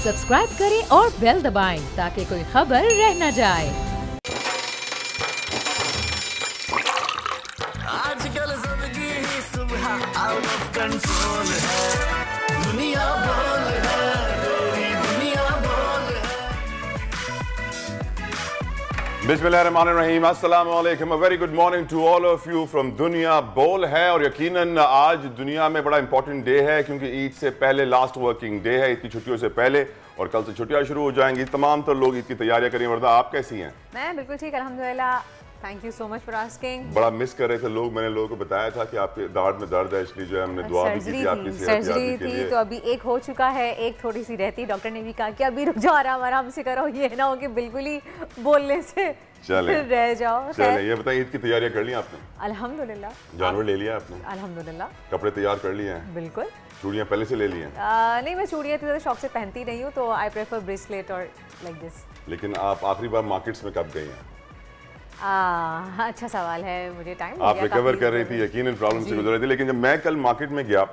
Subscribe करें और bell दबाएं ताकि कोई खबर रह न जाए। आजकल जिंदगी ही सुबह आउट ऑफ कंट्रोल है, दुनिया बोल है, तेरी दुनिया बोल है। बिस्मिल्लाहिर्रहमानिर्रहीम, अस्सलाम वालेकुम, a very good morning to all of you from दुनिया बोल है। और यकीनन आज दुनिया में बड़ा इंपॉर्टेंट डे है क्योंकि ईद से पहले लास्ट वर्किंग डे है, ईद की छुट्टियों से पहले, और कल से छुट्टियां शुरू हो जाएंगी। तमाम तो लोग ईद की तैयारियां करें। वर्दा, आप कैसी हैं? मैं बिल्कुल ठीक, अल्हम्दुलिल्लाह, thank you so much for asking. बड़ा मिस कर रहे थे लोग, मैंने लोगों को बताया था कि आपके दाढ़ में दर्द है, इसलिए जो है हमने दुआ भी की थी आपकी सेहत याबी के लिए। तो अभी एक हो चुका है, एक थोड़ी सी रहती। डॉक्टर ने भी कहा कि अभी रुक जाओ, आराम से करो, ये ना हो कि बिल्कुल ही बोलने से रह जाओ। चले, ये बताइए, ईद की तैयारियां कर ली आपने? अल्हम्दुलिल्लाह। जानवर ले लिया आपने? अल्हम्दुलिल्लाह। कपड़े तैयार कर लिए हैं? बिल्कुल। चूड़ियां पहले से ले ली हैं? नहीं, मैं चूड़ियाँ तो शौक से पहनती नहीं हूँ, तो आई प्रेफर ब्रेसलेट और लाइक दिस। लेकिन आप आखिरी बार मार्केट्स में कब गई हैं? अच्छा सवाल है, मुझे टाइम आप रिकवर कर रही थी, यकीनन प्रॉब्लम से गुजर रही थी। लेकिन जब मैं कल मार्केट में गया,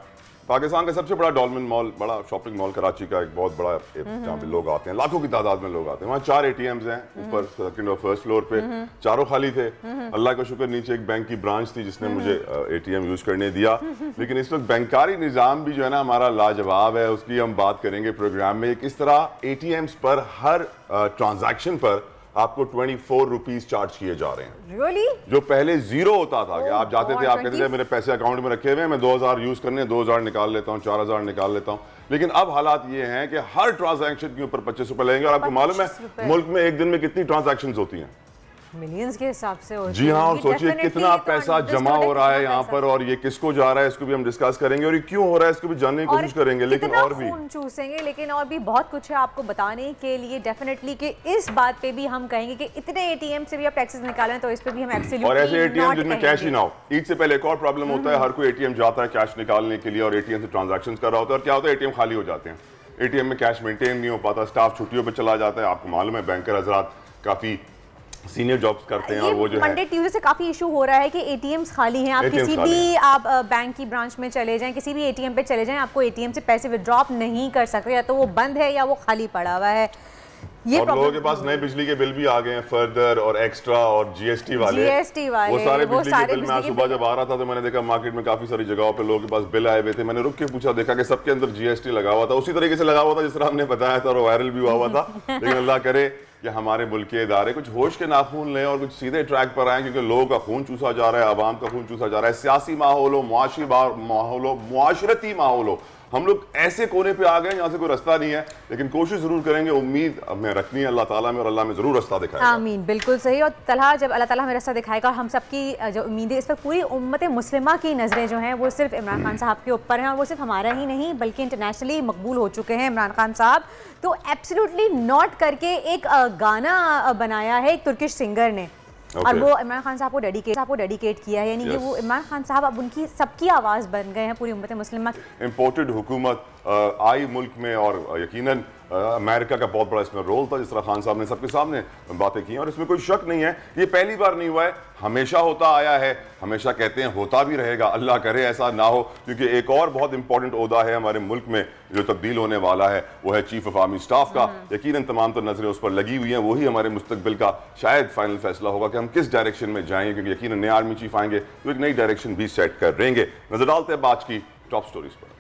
पाकिस्तान का सबसे बड़ा डॉल्मेन मॉल, बड़ा शॉपिंग मॉल कराची का, एक बहुत बड़ा, जहाँ पे लोग आते हैं, लाखों की तादाद में लोग आते हैं। वहाँ 4 ATMs हैं, ऊपर सेकंड और फर्स्ट फ्लोर पे, चारों खाली थे। अल्लाह का शुक्र, नीचे एक बैंक की ब्रांच थी जिसने मुझे ATM यूज करने दिया। लेकिन इस वक्त बैंकारी निज़ाम भी जो है ना हमारा लाजवाब है, उसकी हम बात करेंगे प्रोग्राम में। किस तरह ATMs पर हर ट्रांजैक्शन पर आपको 24 रुपीज चार्ज किए जा रहे हैं। Really? जो पहले 0 होता था कि आप जाते थे, आप कहते थे मेरे पैसे अकाउंट में रखे हुए हैं, मैं 2000 यूज करने, 2000 निकाल लेता हूँ, 4000 निकाल लेता हूँ। लेकिन अब हालात ये हैं कि हर ट्रांजैक्शन के ऊपर 25 रुपए लगेंगे। और आपको मालूम है मुल्क में एक दिन में कितनी ट्रांजैक्शन होती हैं? मिलियंस के हिसाब से होती है। जी हाँ, और सोचिए कितना पैसा जमा हो रहा है यहाँ पर, और ये किसको जा रहा है इसको भी हम डिस्कस करेंगे, और ये क्यों हो रहा है इसको भी जानने की कोशिश करेंगे। लेकिन और भी खून चूसेंगे, लेकिन और भी बहुत कुछ है आपको बताने के लिए डेफिनेटली, कि इस बात पे भी हम कहेंगे कि इतने ATM से भी आप टैक्सेस निकालें, तो इस पे भी हम एब्सोल्युटली। और ऐसे ATM जिनमें कैश ही ना हो। ईद से पहले एक और प्रॉब्लम होता है, हर कोई ATM जाता है कैश निकालने के लिए और ATM से ट्रांजैक्शंस कर रहा होता है, और क्या होता है ATM खाली हो जाते हैं, ATM में कैश मेंटेन नहीं हो पाता, स्टाफ छुट्टियों पे चला जाता है। आपको मालूम है बैंकर हजरात काफी सीनियर जॉब्स करते हैं, और वो जो है मंडे ट्यूसडे से काफी इशू हो रहा है कि ATMs खाली हैं। आप किसी भी आप बैंक की ब्रांच में चले जाएं, किसी भी ATM पे चले जाएं, आपको ATM से पैसे विड्रॉ नहीं कर सकते, या तो वो बंद है या वो खाली पड़ा हुआ है। ये और लोगों के पास नए बिजली के बिल भी आ गए हैं, फर्दर और एक्स्ट्रा और GST वाले। वो सारे बिजली के बिल। मैं सुबह जब आ रहा था तो मैंने देखा मार्केट में काफी सारी जगहों पे लोगों के पास बिल आए हुए थे। मैंने रुक के पूछा, देखा कि सबके अंदर GST लगा हुआ था, उसी तरीके से लगा हुआ था जिस तरह हमने बताया था, और वायरल भी हुआ था। लेकिन अल्लाह करे कि हमारे मुल्क के इदारे कुछ होश के नाखून लें और कुछ सीधे ट्रैक पर आए, क्योंकि लोगों का खून चूसा जा रहा है, आवाम का खून चूसा जा रहा है। सियासी माहौल हो, मुआशी माहौल हो, मुआशरती माहौल हो, हम लोग ऐसे कोने पे आ गए जहाँ से कोई रास्ता नहीं है। लेकिन कोशिश जरूर करेंगे, उम्मीद हमें रखनी है अल्लाह ताला में, और अल्लाह में जरूर रास्ता दिखाएगा। आमीन, बिल्कुल सही। और तलहा, जब अल्लाह ताला हमें रास्ता दिखाएगा, हम सबकी जो उम्मीदें, इस पर पूरी उम्मत मुस्लिमा की नज़रें जो हैं वो सिर्फ इमरान खान साहब के ऊपर हैं, और वो सिर्फ हमारा ही नहीं बल्कि इंटरनेशनली मकबूल हो चुके हैं इमरान खान साहब। तो एब्सोल्युटली नॉट करके एक गाना बनाया है एक तुर्किश सिंगर ने, और वो इमरान खान साहब को डेडिकेट किया है। यानी कि वो इमरान खान साहब अब उनकी सबकी आवाज़ बन गए हैं पूरी उम्मत मुस्लिमा। इम्पोर्टेड हुकूमत आई मुल्क में, और यकीनन अमेरिका का बहुत बड़ा इसमें रोल था, जिस तरह खान साहब ने सबके सामने बातें की, और इसमें कोई शक नहीं है ये पहली बार नहीं हुआ है, हमेशा होता आया है, हमेशा कहते हैं होता भी रहेगा। अल्लाह करे ऐसा ना हो, क्योंकि एक और बहुत इंपॉर्टेंट ओहदा है हमारे मुल्क में जो तब्दील होने वाला है, वो है चीफ ऑफ आर्मी स्टाफ का। यकीनन तमाम तो नजरें उस पर लगी हुई हैं, वही हमारे मुस्तकबिल का शायद फाइनल फैसला होगा कि हम किस डायरेक्शन में जाएंगे, क्योंकि यकीनन नए आर्मी चीफ आएंगे तो एक नई डायरेक्शन भी सेट करेंगे। नजर डालते हैं आज की टॉप स्टोरीज पर।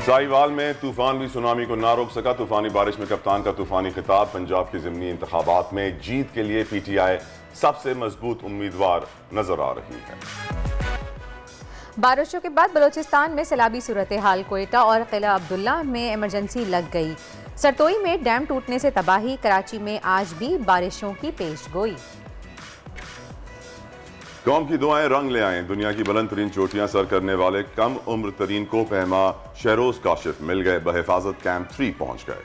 साहिवाल में तूफान भी सुनामी को ना रोक सका, तूफानी बारिश में कप्तान का तूफानी खिताब। पंजाब के ज़िमनी इंतखाबात में जीत के लिए PTI सबसे मजबूत उम्मीदवार नजर आ रही है। बारिशों के बाद बलोचिस्तान में सैलाबी सूरत हाल, कोयटा और किला अब्दुल्ला में इमरजेंसी लग गई। सरतोई में डैम टूटने से तबाही, कराची में आज भी बारिशों की पेशगोई। कौम की दुआएं रंग ले आए, दुनिया की बुलंद तरीन चोटियां सर करने वाले कम उम्र तरीन को पहमा शहरोज काशिफ मिल गए, बहिफाजत कैंप 3 पहुंच गए।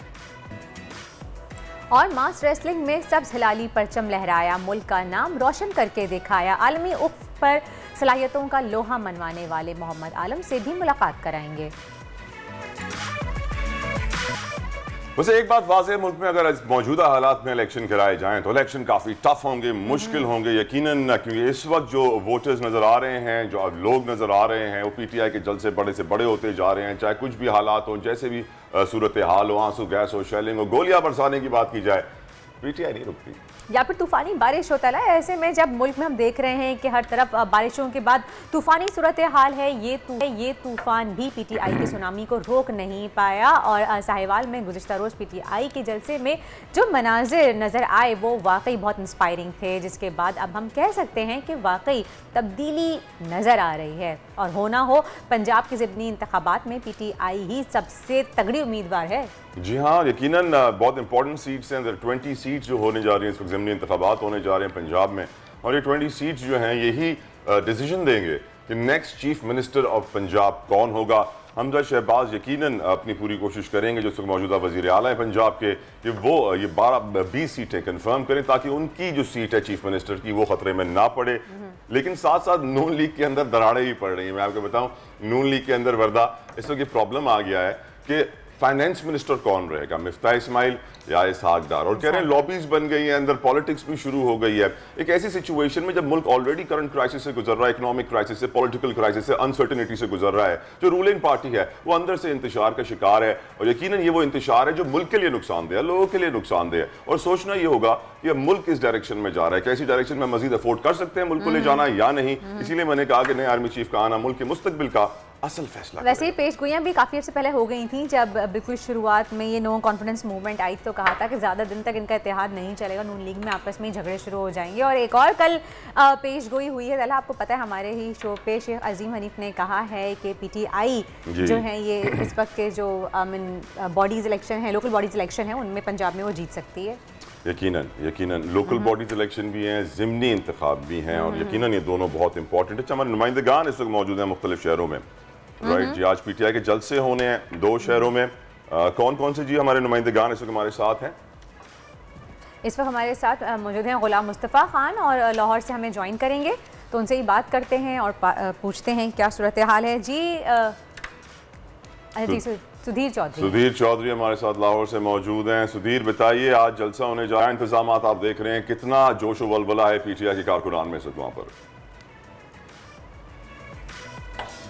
और मास रेसलिंग में सब्ज हिलाली परचम लहराया, मुल्क का नाम रोशन करके दिखाया। आलमी उफ़ पर सलाहियतों का लोहा मनवाने वाले मोहम्मद आलम से भी मुलाकात कराएंगे। वैसे एक बात वाज़ेह है, मुल्क में अगर मौजूदा हालात में इलेक्शन कराए जाएं तो इलेक्शन काफ़ी टफ होंगे, मुश्किल होंगे यकीनन, क्योंकि इस वक्त जो वोटर्स नज़र आ रहे हैं, जो अब लोग नज़र आ रहे हैं, वो PTI के जल से बड़े होते जा रहे हैं। चाहे कुछ भी हालात हो, जैसे भी सूरत हाल हो, आंसू गैस हो, शेलिंग हो, गोलियां बरसाने की बात की जाए, PTI नहीं रुकती। या फिर तूफानी बारिश होता है। ऐसे में जब मुल्क में हम देख रहे हैं कि हर तरफ बारिशों के बाद तूफानी सूरत हाल है, ये तूफान भी PTI के सुनामी को रोक नहीं पाया। और साहिवाल में गुज़िश्ता रोज़ PTI के जलसे में जो मनाजिर नज़र आए वो वाकई बहुत इंस्पायरिंग थे, जिसके बाद अब हम कह सकते हैं कि वाकई तब्दीली नज़र आ रही है। और होना हो पंजाब के ज़िमनी इंतखाबात में PTI ही सबसे तगड़ी उम्मीदवार है। जी हाँ, यकीनन बहुत इंपॉर्टेंट सीट्स हैं। 20 सीट्स जो होने जा रही हैं इस वक्त ज़िमनी इंतखाबात होने जा रहे हैं पंजाब में, और ये 20 सीट्स जो हैं यही डिसीजन देंगे कि next chief minister of Punjab कौन होगा। हमजा शहबाज यकीनन अपनी पूरी कोशिश करेंगे, जो इस वक्त मौजूदा वज़ीर आला है पंजाब के, कि वो ये 12-20 सीटें कन्फर्म करें ताकि उनकी जो सीट है चीफ मिनिस्टर की वो खतरे में ना पड़े। लेकिन साथ साथ नून लीग के अंदर दरारें भी पड़ रही हैं। मैं आपको बताऊं, नून लीग के अंदर वर्दा इस वक्त ये प्रॉब्लम आ गया है कि फाइनेंस मिनिस्टर कौन रहेगा, मिफ्ता इस्माइल या इसहाक डार, और कह रहे हैं लॉबीज बन गई है, अंदर पॉलिटिक्स भी शुरू हो गई है। एक ऐसी सिचुएशन में जब मुल्क ऑलरेडी करंट क्राइसिस से गुजर रहा है, इकोनॉमिक क्राइसिस से, पॉलिटिकल क्राइसिस से, अनसर्टेनिटी से गुजर रहा है, जो रूलिंग पार्टी है वो अंदर से इंतशार का शिकार है। और यकीनन ये वो इंतशार है जो मुल्क के लिए नुकसानदेह है, लोगों के लिए नुकसानदेह है। और सोचना ये होगा कि मुल्क किस डायरेक्शन में जा रहा है, कैसी डायरेक्शन में मजीद अफोर्ड कर सकते हैं मुल्क को ले जाना या नहीं। इसीलिए मैंने कहा कि नए आर्मी चीफ का आना मुल्क के मुस्तकबिल का असल फैसला। वैसे ही पेशगोइयाँ भी काफ़ी अर्से पहले हो गई थी, जब बिल्कुल शुरुआत में ये नो कॉन्फिडेंस मूवमेंट आई तो कहा था कि ज़्यादा दिन तक इनका इत्तेहाद नहीं चलेगा, नून लीग में आपस में झगड़े शुरू हो जाएंगे। और एक और कल पेशगोई हुई है। तला आपको पता है हमारे ही शो पे शेख अजीम हनीफ ने कहा है कि PTI जो है ये इस वक्त के जो बॉडीज़ इलेक्शन है, लोकल बॉडीज़ इलेक्शन है, उनमें पंजाब में वो जीत सकती है। यकीनन लोकल बॉडीज इलेक्शन भी हैं, ज़िमनी इंतखाब भी हैं, और यकीनन ये दोनों बहुत इंपॉर्टेंट है। हमारे नुमाइंदगान इस वक्त मौजूद हैं मुख्तलिफ शहरों में, राइट जी। आज PTI के जलसे होने हैं 2 शहरों में। कौन कौन से जी हमारे नुमाइंदगान इस वक्त हमारे साथ हैं? इस वक्त हमारे साथ मौजूद हैं गुलाम मुस्तफ़ा खान, और लाहौर से हमें ज्वाइन करेंगे, तो उनसे ही बात करते हैं और पूछते हैं क्या सूरत हाल है। जी सुधीर चौधरी हमारे साथ लाहौर से मौजूद हैं। सुधीर बताइए, आज जलसा होने जा रहा है, इंतजाम आप देख रहे हैं, कितना जोश व वलवला है PTI के कारकुनान में वहाँ पर?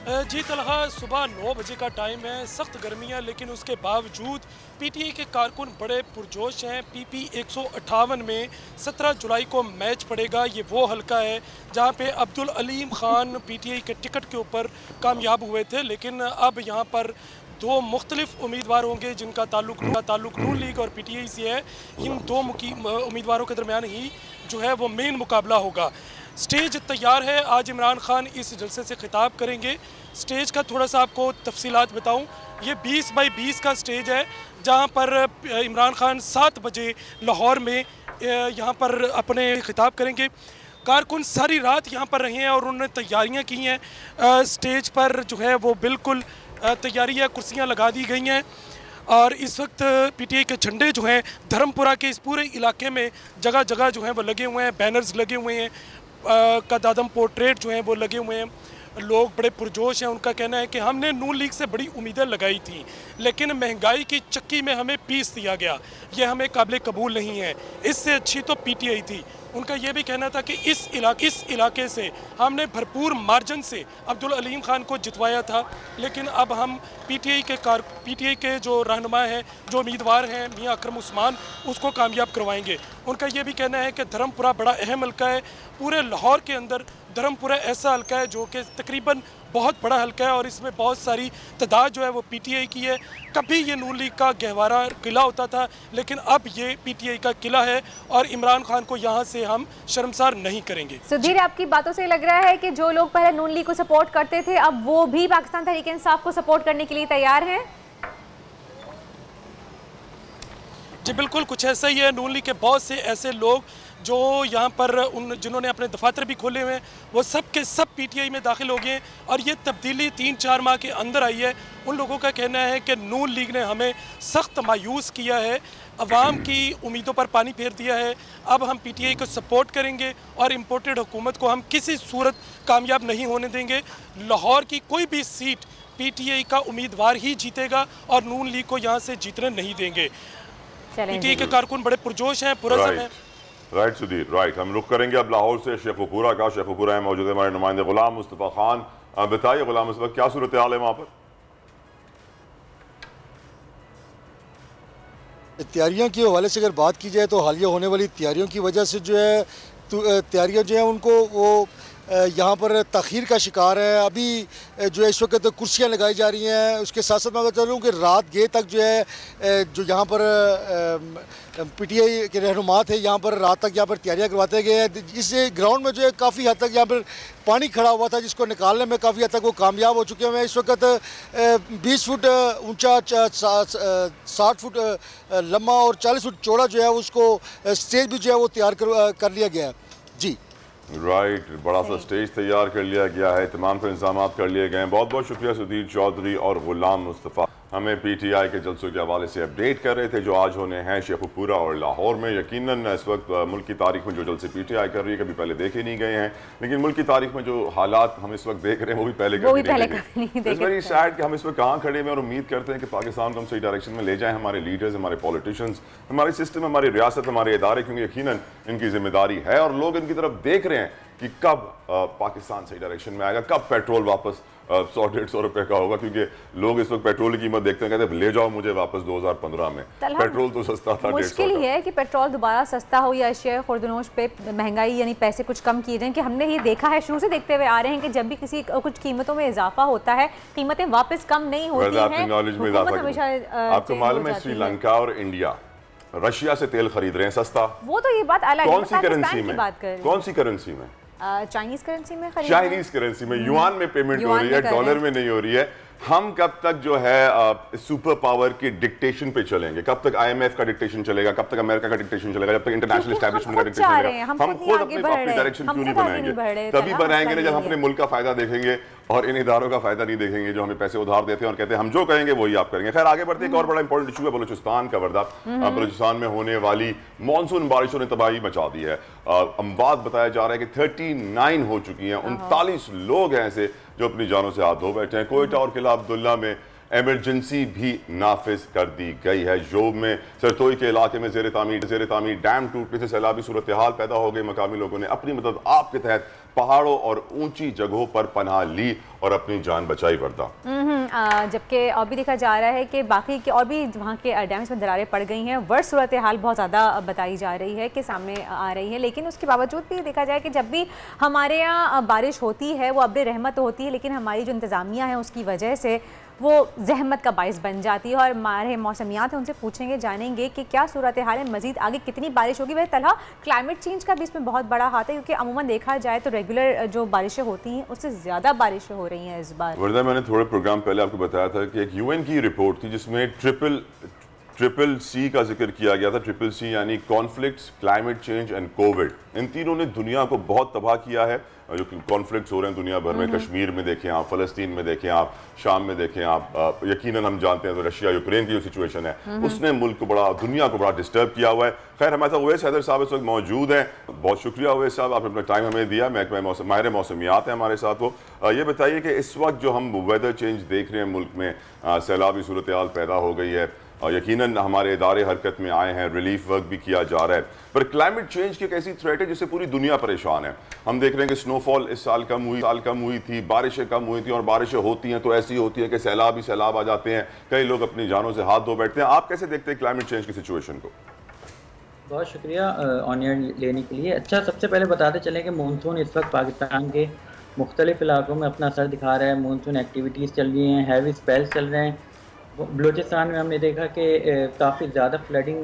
जी तलहा, सुबह 9 बजे का टाइम है, सख्त गर्मी है, लेकिन उसके बावजूद PTI के कारकुन बड़े पुरजोश हैं। PP 158 में 17 जुलाई को मैच पड़ेगा। ये वो हल्का है जहाँ पे अब्दुल अलीम खान PTI के टिकट के ऊपर कामयाब हुए थे, लेकिन अब यहाँ पर 2 मुख्तलिफ उम्मीदवार होंगे जिनका ताल्लुक नून लीग और PTI से है। इन 2 उम्मीदवारों के दरमियान ही जो है वो मेन मुकाबला होगा। स्टेज तैयार है, आज इमरान खान इस जलसे से खिताब करेंगे। स्टेज का थोड़ा सा आपको तफसीलात बताऊं, ये 20 बाई 20 का स्टेज है, जहां पर इमरान खान 7 बजे लाहौर में यहां पर अपने खिताब करेंगे। कारकुन सारी रात यहां पर रहे हैं और उन्होंने तैयारियां की हैं। स्टेज पर जो है वो बिल्कुल तैयारी है, कुर्सियाँ लगा दी गई हैं, और इस वक्त PTI के झंडे जो हैं धर्मपुरा के इस पूरे इलाके में जगह जगह जो हैं वो लगे हुए हैं, बैनर्स लगे हुए हैं, कदादम पोर्ट्रेट जो हैं वो लगे हुए हैं। लोग बड़े पुरजोश हैं। उनका कहना है कि हमने नून लीग से बड़ी उम्मीदें लगाई थी, लेकिन महंगाई की चक्की में हमें पीस दिया गया, ये हमें काबिल कबूल नहीं है, इससे अच्छी तो PTI थी। उनका ये भी कहना था कि इस इलाके से हमने भरपूर मार्जिन से अब्दुल अलीम खान को जितवाया था, लेकिन अब हम PTI के जो रहनुमा हैं, जो उम्मीदवार हैं मियां अकरम उस्मान, उसको कामयाब करवाएंगे। उनका ये भी कहना है कि धर्मपुरा बड़ा अहम हल्का है, पूरे लाहौर के अंदर धर्मपुरा ऐसा हल्का है जो कि तकरीबन बहुत बड़ा हल्का है और इसमें बहुत सारी तादाद जो है वो PTI की है। कभी ये नून लीग का गहवारा किला होता था, लेकिन अब ये PTI का किला है और इमरान खान को यहाँ से हम शर्मसार नहीं करेंगे। सुधीर, आपकी बातों से लग रहा है कि जो लोग पहले नून लीग को सपोर्ट करते थे अब वो भी पाकिस्तान तहरीक इंसाफ को सपोर्ट करने के लिए तैयार हैं। जी बिल्कुल, कुछ ऐसा ही है। नून लीग के बहुत से ऐसे लोग जो यहाँ पर जिन्होंने अपने दफातर भी खोले हुए हैं, वो सब के सब PTI में दाखिल हो गए और ये तब्दीली 3-4 माह के अंदर आई है। उन लोगों का कहना है कि नून लीग ने हमें सख्त मायूस किया है, अवाम की उम्मीदों पर पानी फेर दिया है। अब हम PTI को सपोर्ट करेंगे और इम्पोर्टेड हुकूमत को हम किसी सूरत कामयाब नहीं होने देंगे। लाहौर की कोई भी सीट PTI का उम्मीदवार ही जीतेगा और नून लीग को यहाँ से जीतने नहीं देंगे। पीटीआई के कारकुन बड़े पुरजोश हैं, पुरज़म हैं। Right Sudhir, right. हम रुख करेंगे अब लाहौर से शेखुपुरा का। शेखुपुरा में मौजूद है हमारे नुमाइंदे गुलाम मुस्तफ़ा खान। बताइए गुलाम मुस्तफ़ा, क्या सूरत हाल है वहाँ पर? तैयारियों के हवाले से अगर बात की जाए तो हालिया होने वाली तैयारियों की वजह से जो है तैयारियां जो है उनको वो यहाँ पर तख़ीर का शिकार है। अभी जो है इस वक्त कुर्सियाँ लगाई जा रही हैं। उसके साथ साथ मैं बता रहा हूँ कि रात गए तक जो है जो यहाँ पर पीटीआई के रहनुमा थे यहाँ पर रात तक यहाँ पर तैयारियाँ करवाते गए हैं। इस ग्राउंड में जो है काफ़ी हद तक यहाँ पर पानी खड़ा हुआ था जिसको निकालने में काफ़ी हद तक वो कामयाब हो चुके हैं। इस वक्त 20 फुट ऊंचा 60 फुट लंबा और 40 फुट चौड़ा जो है उसको स्टेज भी जो है वो तैयार कर लिया गया है जी। राइट, बड़ा सा स्टेज तैयार कर लिया गया है, तमाम को इंतजाम कर लिए गए हैं। बहुत बहुत शुक्रिया सुधीर चौधरी और गुलाम मुस्तफ़ा हमें पीटीआई के जलसों के हवाले से अपडेट कर रहे थे जो आज होने हैं शेखुपुरा और लाहौर में। यकीनन इस वक्त मुल्क की तारीख में जो जलसे पीटीआई कर रही है कभी पहले देखे नहीं गए हैं, लेकिन मुल्क की तारीख में जो हालात हम इस वक्त देख रहे हैं वो भी पहले कभी नहीं देखे। इट्स वेरी सैड कि हम इस वक्त कहाँ खड़े हैं और उम्मीद करते हैं कि पाकिस्तान को हम सही डायरेक्शन में ले जाएं, हमारे लीडर्स, हमारे पॉलिटिशियंस, हमारे सिस्टम, हमारी रियासत, हमारे इदारे, क्योंकि यकीनन इनकी जिम्मेदारी है और लोग इनकी तरफ देख रहे हैं कि कब पाकिस्तान सही डायरेक्शन में आएगा, कब पेट्रोल वापस 100-150 रुपए का होगा, क्योंकि लोग इस वक्त पेट्रोल की कीमत देखते हैं, कहते हैं ले जाओ मुझे वापस 2015 में। पेट्रोल तो सस्ता था, मुश्किल ही है कि पेट्रोल दोबारा सस्ता हो या अशिया खुर्दनोश पे महंगाई यानी पैसे कुछ कम किए जाएं। कि हमने ये देखा है, शुरू से देखते हुए आ रहे हैं कि जब भी किसी कुछ कीमतों में इजाफा होता है कीमतें वापस कम नहीं होती हैं। आपको मालूम है श्रीलंका और इंडिया रशिया से तेल खरीद रहे हैं सस्ता, वो तो ये बात अलग है। कौन सी करेंसी में? कौन सी करेंसी में? चाइनीज करेंसी में खरीद, चाइनीज करेंसी में, युआन में पेमेंट हो रही है, डॉलर में नहीं हो रही है। हम कब तक जो है सुपर पावर के डिक्टेशन पे चलेंगे? कब तक आईएमएफ का डिक्टेशन चलेगा? कब तक अमेरिका का डिक्टेशन चलेगा? जब तक इंटरनेशनल एस्टैब्लिशमेंट का डिक्टेशन चलेगा? हम खुद अपनी डायरेक्शन क्यों नहीं बनाएंगे? तभी बनाएंगे ना जब अपने मुल्क का फायदा देखेंगे और इन इदारों का फायदा नहीं देखेंगे जो हमें पैसे उधार देते हैं और कहते हैं हम जो कहेंगे वही आप करेंगे। खैर आगे बढ़ते, एक और बड़ा इंपॉर्टेंट इशू है बलूचिस्तान का। वर्दा, बलूचिस्तान में होने वाली मानसून बारिशों ने तबाही मचा दी है। अमवात बताया जा रहा है कि 39 हो चुकी हैं। 39 लोग हैं ऐसे जो अपनी जानों से हाथ धो बैठे हैं। कोयटा और किला अब्दुल्ला में एमरजेंसी भी नाफिज कर दी गई है। जोब में सरतोई के इलाके में जेर तामीर डैम टूटने से सैलाबी सूरत हाल पैदा हो गई। मकामी लोगों ने अपनी मदद आपके तहत पहाड़ों और ऊंची जगहों पर पनाह ली और अपनी जान बचाई। वर्दा, जबकि और भी देखा जा रहा है कि बाकी के और भी वहाँ के डैम्स में दरारें पड़ गई हैं। वर्ष सूरत हाल बहुत ज़्यादा बताई जा रही है कि सामने आ रही है, लेकिन उसके बावजूद भी देखा जाए कि जब भी हमारे यहाँ बारिश होती है वो अब्र रहमत होती है, लेकिन हमारी जो इंतज़ामिया है उसकी वजह से वो जहमत का बाइस बन जाती है। और हमारे मौसमियात हैं उनसे पूछेंगे, जानेंगे कि क्या सूरत हाल है, मजीद आगे कितनी बारिश होगी। वह तलहा क्लाइमेट चेंज का भी इसमें बहुत बड़ा हाथ है, क्योंकि अमूमन देखा जाए तो रेगुलर जो बारिशें होती हैं उससे ज़्यादा बारिशें हो रही हैं इस बार। वर्दा, मैंने थोड़े प्रोग्राम पहले आपको बताया था कि एक यूएन की रिपोर्ट थी जिसमें ट्रिपल सी का जिक्र किया गया था। ट्रिपल सी यानी conflicts, climate change and COVID. इन तीनों ने दुनिया को बहुत तबाह किया है। जो कॉन्फ्लिक्ट्स हो रहे हैं दुनिया भर में, कश्मीर में देखें आप, फ़लस्तीन में देखें आप, शाम में देखें आप, यकीनन हम जानते हैं तो रशिया यूक्रेन की जो सिचुएशन है उसने मुल्क को बड़ा, दुनिया को बड़ा डिस्टर्ब किया हुआ है। खैर हमारे साथ उवैस हैदर साहब इस वक्त मौजूद हैं। बहुत शुक्रिया उवैस साहब, आपने अपना टाइम हमें दिया। माहिर मौसमियात हैं हमारे साथ। वो ये बताइए कि इस वक्त जो हम वेदर चेंज देख रहे हैं मुल्क में, सैलाबी सूरत हाल पैदा हो गई है और यकीनन हमारे इदारे हरकत में आए हैं, रिलीफ वर्क भी किया जा रहा है, पर क्लाइमेट चेंज की एक ऐसी थ्रेट है जिससे पूरी दुनिया परेशान है। हम देख रहे हैं कि स्नोफॉल इस साल कम हुई थी, बारिशें कम हुई थी और बारिशें होती हैं तो ऐसी होती है कि सैलाब ही सैलाब आ जाते हैं, कई लोग अपनी जानों से हाथ धो बैठते हैं। आप कैसे देखते हैं क्लाइमेट चेंज की सिचुएशन को? बहुत शुक्रिया ऑन एयर लेने के लिए। अच्छा, सबसे पहले बताते चलें कि मानसून इस वक्त पाकिस्तान के मुख्तलिफ इलाकों में अपना असर दिखा रहा है। मानसून एक्टिविटीज़ चल रही हैं, हैवी स्पेल्स चल रहे हैं। बलूचिस्तान में हमने देखा कि काफ़ी ज़्यादा फ्लडिंग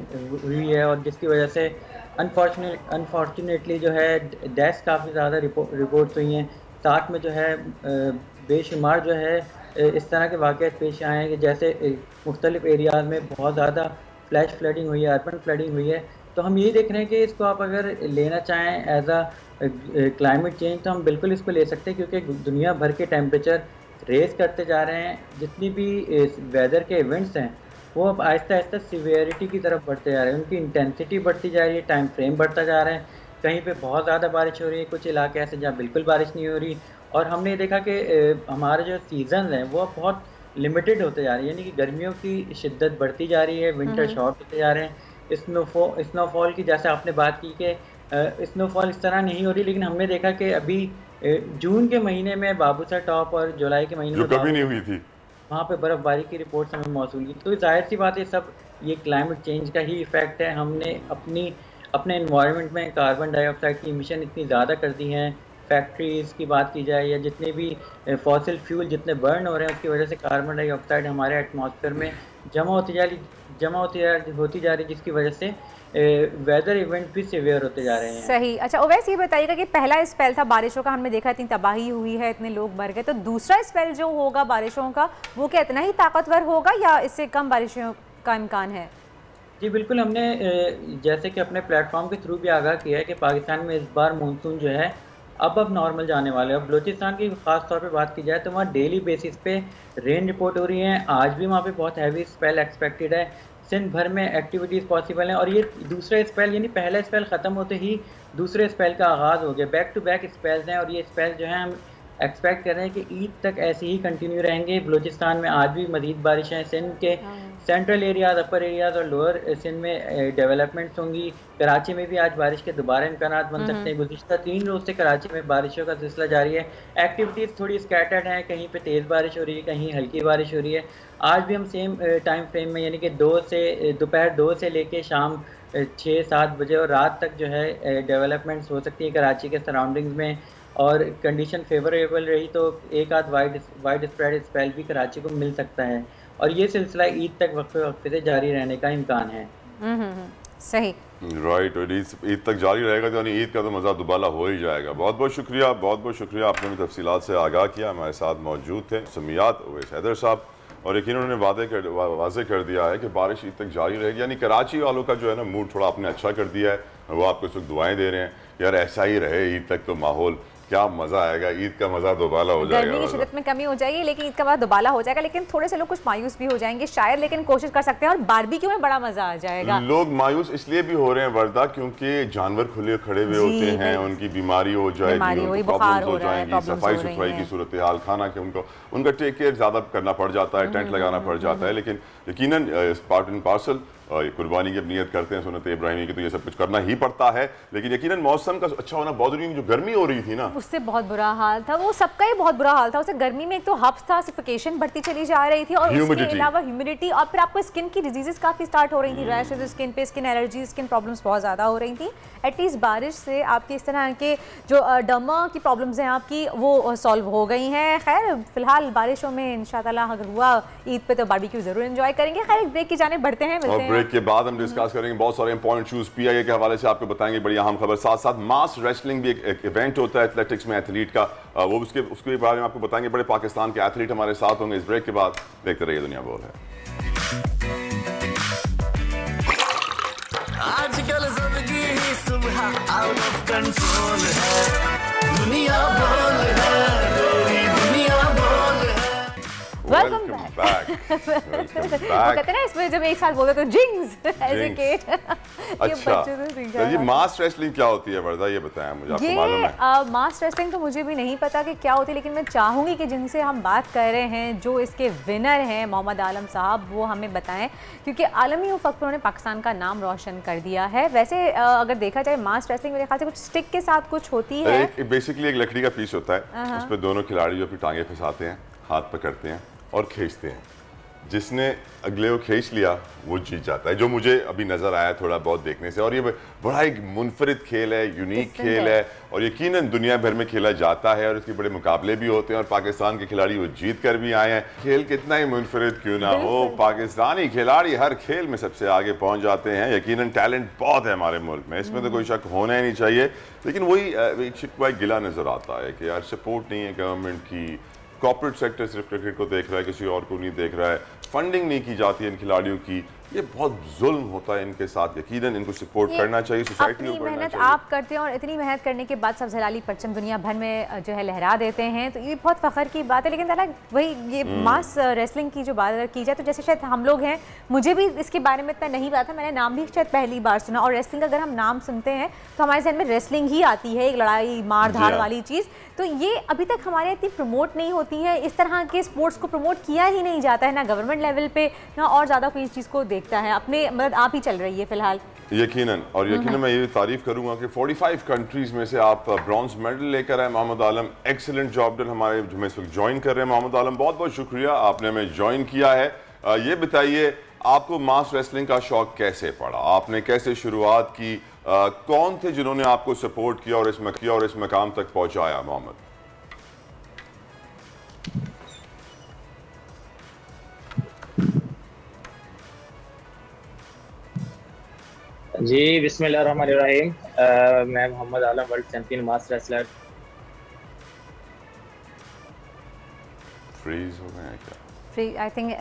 हुई है और जिसकी वजह से अनफॉर्चुनेटली जो है डेथ्स काफ़ी ज़्यादा रिपोर्ट हुई हैं। साथ में जो है बेशुमार जो है इस तरह के वाक़यात पेश आए हैं कि जैसे मुख्तलिफ एरियाज़ में बहुत ज़्यादा फ्लैश फ्लडिंग हुई है, अर्बन फ्लडिंग हुई है। तो हम यही देख रहे हैं कि इसको आप अगर लेना चाहें एज अ क्लाइमेट चेंज तो हम बिल्कुल इसको ले सकते हैं, क्योंकि दुनिया भर के टेम्परेचर रेस करते जा रहे हैं। जितनी भी वेदर के इवेंट्स हैं वो अब आहिस्ता आहिस्ता सीवियरिटी की तरफ बढ़ते जा रहे हैं, उनकी इंटेंसिटी बढ़ती जा रही है, टाइम फ्रेम बढ़ता जा रहा है। कहीं पे बहुत ज़्यादा बारिश हो रही है, कुछ इलाके ऐसे जहाँ बिल्कुल बारिश नहीं हो रही। और हमने देखा कि हमारे जो सीज़न हैं वो बहुत लिमिटेड होते जा रहे हैं, यानी कि गर्मियों की शिद्दत बढ़ती जा रही है, विंटर शॉर्ट होते जा रहे हैं। स्नोफॉल की जैसे आपने बात की कि स्नोफॉल इस तरह नहीं हो रही, लेकिन हमने देखा कि अभी जून के महीने में बाबूसर टॉप और जुलाई के महीने में कभी नहीं हुई थी वहाँ पे बर्फबारी की रिपोर्ट्स हमें मौसूल की। तो जाहिर सी बात है सब ये क्लाइमेट चेंज का ही इफ़ेक्ट है। हमने अपने इन्वायरमेंट में कार्बन डाइऑक्साइड की इमिशन इतनी ज़्यादा कर दी हैं। फैक्ट्रीज़ की बात की जाए या जितने भी फॉसिल फ्यूल जितने बर्न हो रहे हैं उसकी वजह से कार्बन डाइऑक्साइड हमारे एटमॉस्फेयर में जमा होती जा रही, जिसकी वजह से वेदर इवेंट भी सीवियर होते जा रहे हैं। सही। अच्छा ओवैस, ये बताइएगा कि पहला स्पेल था बारिशों का, हमने देखा इतनी तबाही हुई है, इतने लोग मर गए, तो दूसरा स्पेल जो होगा बारिशों का वो क्या इतना ही ताकतवर होगा या इससे कम बारिशों का इम्कान है? जी बिल्कुल, हमने जैसे कि अपने प्लेटफॉर्म के थ्रू भी आगाह किया है कि पाकिस्तान में इस बार मानसून जो है अब नॉर्मल जाने वाले हैं। अब बलूचिस्तान की ख़ास तौर पे बात की जाए तो वहाँ डेली बेसिस पे रेन रिपोर्ट हो रही है। आज भी वहाँ पे बहुत हैवी स्पेल एक्सपेक्टेड है। सिंध भर में एक्टिविटीज़ पॉसिबल हैं और ये दूसरा स्पेल यानी पहला स्पेल ख़त्म होते ही दूसरे स्पेल का आगाज़ हो गया। बैक टू बैक स्पेल्स हैं और ये स्पेल जो है हम एक्सपेक्ट कर रहे हैं कि ईद तक ऐसे ही कंटिन्यू रहेंगे। बलूचिस्तान में आज भी मज़ीद बारिशें, सिंध के सेंट्रल एरियाज़, अपर एरियाज़ और लोअर सिंध में डेवलपमेंट्स होंगी। कराची में भी आज बारिश के दोबारा इम्कान बन सकते हैं। गुज़िश्ता 3 रोज़ से कराची में बारिशों का सिलसिला जारी है। एक्टिविटीज़ थोड़ी स्कैटर्ड हैं, कहीं पे तेज़ बारिश हो रही है, कहीं हल्की बारिश हो रही है। आज भी हम सेम टाइम फ्रेम में यानी कि दोपहर 2 से लेके शाम 6-7 बजे और रात तक जो है डेवलपमेंट्स हो सकती है कराची के सराउंडिंग्स में, और कंडीशन फेवरेबल रही तो एक आध वाइड स्प्रेड स्पेल भी कराची को मिल सकता है और ये सिलसिला ईद तक वक्फे से जारी रहने का इम्कान है। सही, राइट। और ईद तक जारी रहेगा तो यानी ईद का तो मज़ा दुबाला हो ही जाएगा। बहुत बहुत शुक्रिया, आपने भी तफसीलात से आगाह किया। हमारे साथ मौजूद थे समियात ओवैस हैदर साहब और यकीन उन्होंने वाज़े कर दिया है कि बारिश ईद तक जारी रहेगी। यानी कराची वालों का जो है ना मूड थोड़ा आपने अच्छा कर दिया है, वो आपको इस वक्त दुआएं दे रहे हैं यार ऐसा ही रहे ईद तक, तो माहौल क्या मज़ा आएगा, ईद का मज़ा दोबाला हो जाएगा। गर्मी की शिद्दत में कमी हो जाएगी लेकिन ईद का मज़ा दोबाला हो जाएगा। लेकिन थोड़े से लोग कुछ मायूस भी हो जाएंगे शायद, लेकिन कोशिश कर सकते हैं और बारबेक्यू में बड़ा मज़ा आ जाएगा। लोग मायूस इसलिए भी हो रहे हैं वर्दा क्योंकि जानवर खुले खड़े हुए होते हैं, उनकी बीमारी हो जाएगी, बुखार हो जाएंगी, सफाई सुथराई की सूरत हाल, खाना के उनका टेक केयर ज़्यादा करना पड़ जाता है, टेंट लगाना पड़ जाता है। लेकिन यकीनन पार्ट एंड पार्सल कुर्बानी की नीयत करते हैं सुन्नत इब्राहिमी की, तो ये सब कुछ करना ही पड़ता है। लेकिन यकीनन मौसम का अच्छा होना बहुत जरूरी है। जो गर्मी हो रही थी ना उससे बहुत बुरा हाल था, वो सबका ही बहुत बुरा हाल था। उसे गर्मी में एक तो हब्स था, सफोकेशन बढ़ती चली जा रही थी और उसके अलावा ह्यूमिडिटी, और फिर आपको स्किन की डिजीजेस काफ़ी स्टार्ट हो रही थी, रैशेज स्किन पे, स्किन एलर्जी, स्किन प्रॉब्लम्स बहुत ज़्यादा हो रही थी। एटलीस्ट बारिश से आपकी इस तरह के जो डर्मा की प्रॉब्लम्स हैं आपकी वो सॉल्व हो गई हैं। खैर फिलहाल बारिशों में इंशाअल्लाह अगर हुआ ईद पे तो बारबेक्यू जरूर एंजॉय करेंगे। खैर एक ब्रेक की जाने बढ़ते हैं, और ब्रेक के बाद हम डिस्कस करेंगे बहुत सारे इंपॉर्टेंट इश्यूज पीआईए के हवाले से आपको बताएंगे बड़ी अहम खबर। साथ साथ मास रेसलिंग भी एक इवेंट होता है एथलेटिक्स में एथलीट का, वो उसके बारे में आपको बताएंगे। बड़े पाकिस्तान के एथलीट हमारे साथ होंगे इस ब्रेक के बाद। देखते रहिए दुनिया बोल है। आजकल जिंदगी ही सुबह आउट ऑफ कंट्रोल है, दुनिया बोल है, दुनिया बोल है। Welcome back. वो कहते हैं ना इसमें जब एक साथ बोलते तो जिंग्स एजुकेट। अच्छा, तो ये मास रेसलिंग क्या होती है वर्दा, ये बताएं मुझे, आपको मालूम है? मास रेसलिंग तो मुझे भी नहीं पता कि क्या होती है, लेकिन मैं चाहूँगी कि जिनसे हम बात कर रहे हैं जो इसके विनर हैं मोहम्मद आलम साहब, वो हमें बताएं क्योंकि आलमी उफ़क़ पर उन्होंने पाकिस्तान का नाम रोशन कर दिया है। वैसे अगर देखा जाए मास रेसलिंग मेरे ख्याल से कुछ स्टिक के साथ कुछ होती है, बेसिकली एक लकड़ी का पीस होता है, उस पर दोनों खिलाड़ी अपनी टांगे फंसाते हैं, हाथ पकड़ते हैं और खींचते हैं। जिसने अगले को खींच लिया वो जीत जाता है, जो मुझे अभी नज़र आया थोड़ा बहुत देखने से। और ये बड़ा एक मुनफरिद खेल है, यूनिक खेल है और यकीनन दुनिया भर में खेला जाता है और इसके बड़े मुकाबले भी होते हैं और पाकिस्तान के खिलाड़ी वो जीत कर भी आए हैं। खेल कितना ही मुनफरिद क्यों ना हो, पाकिस्तानी खिलाड़ी हर खेल में सबसे आगे पहुँच जाते हैं। यकीनन टैलेंट बहुत है हमारे मुल्क में, इसमें तो कोई शक होना ही नहीं चाहिए। लेकिन वही एक शिकवा गिला नज़र आता है कि यार सपोर्ट नहीं है गवर्नमेंट की, कॉर्पोरेट सेक्टर सिर्फ क्रिकेट को देख रहा है, किसी और को नहीं देख रहा है, फंडिंग नहीं की जाती है इन खिलाड़ियों की। ये बहुत जुल्म होता है इनके साथ। यकीनन इनको सपोर्ट करना चाहिए, सोसाइटी को करना मेहनत चाहिए। आप करते हैं और इतनी मेहनत करने के बाद सब जलाली परचम दुनिया भर में जो है लहरा देते हैं, तो ये बहुत फ़ख्र की बात है। लेकिन वही ये मास रेसलिंग की जो बात की जाए तो जैसे शायद हम लोग हैं, मुझे भी इसके बारे में इतना नहीं पता था, मैंने नाम भी शायद पहली बार सुना। और रेसलिंग अगर हम नाम सुनते हैं तो हमारे जहन में रेसलिंग ही आती है, एक लड़ाई मार धाड़ वाली चीज़। तो ये अभी तक हमारे इतनी प्रमोट नहीं होती है, इस तरह के स्पोर्ट्स को प्रमोट किया ही नहीं जाता है, ना गवर्नमेंट लेवल पे ना और ज़्यादा कोई इस चीज़ को देखता है अपने, मतलब आप ही चल रही है फिलहाल। यकीनन, और यकीनन मैं ये तारीफ करूंगा कि 45 कंट्रीज में से आप ब्रॉन्ज मेडल लेकर आए Mohammad Alam. Excellent job done. हमारे जो इस वक्त ज्वाइन कर रहे हैं मोहम्मद आलम, बहुत बहुत शुक्रिया, आपने हमें ज्वाइन किया है। ये बताइए आपको मास रेसलिंग का शौक कैसे पड़ा, आपने कैसे शुरुआत की, कौन थे जिन्होंने आपको सपोर्ट किया और इस मकाम तक पहुंचाया मोहम्मद? जी बिस्मिल्लाहिर्रहमानिर्रहीम। मैं मोहम्मद आलम, वर्ल्ड चैंपियन मास रेसलर। फ्रीज हो गए क्या? फ्री, आई थिंक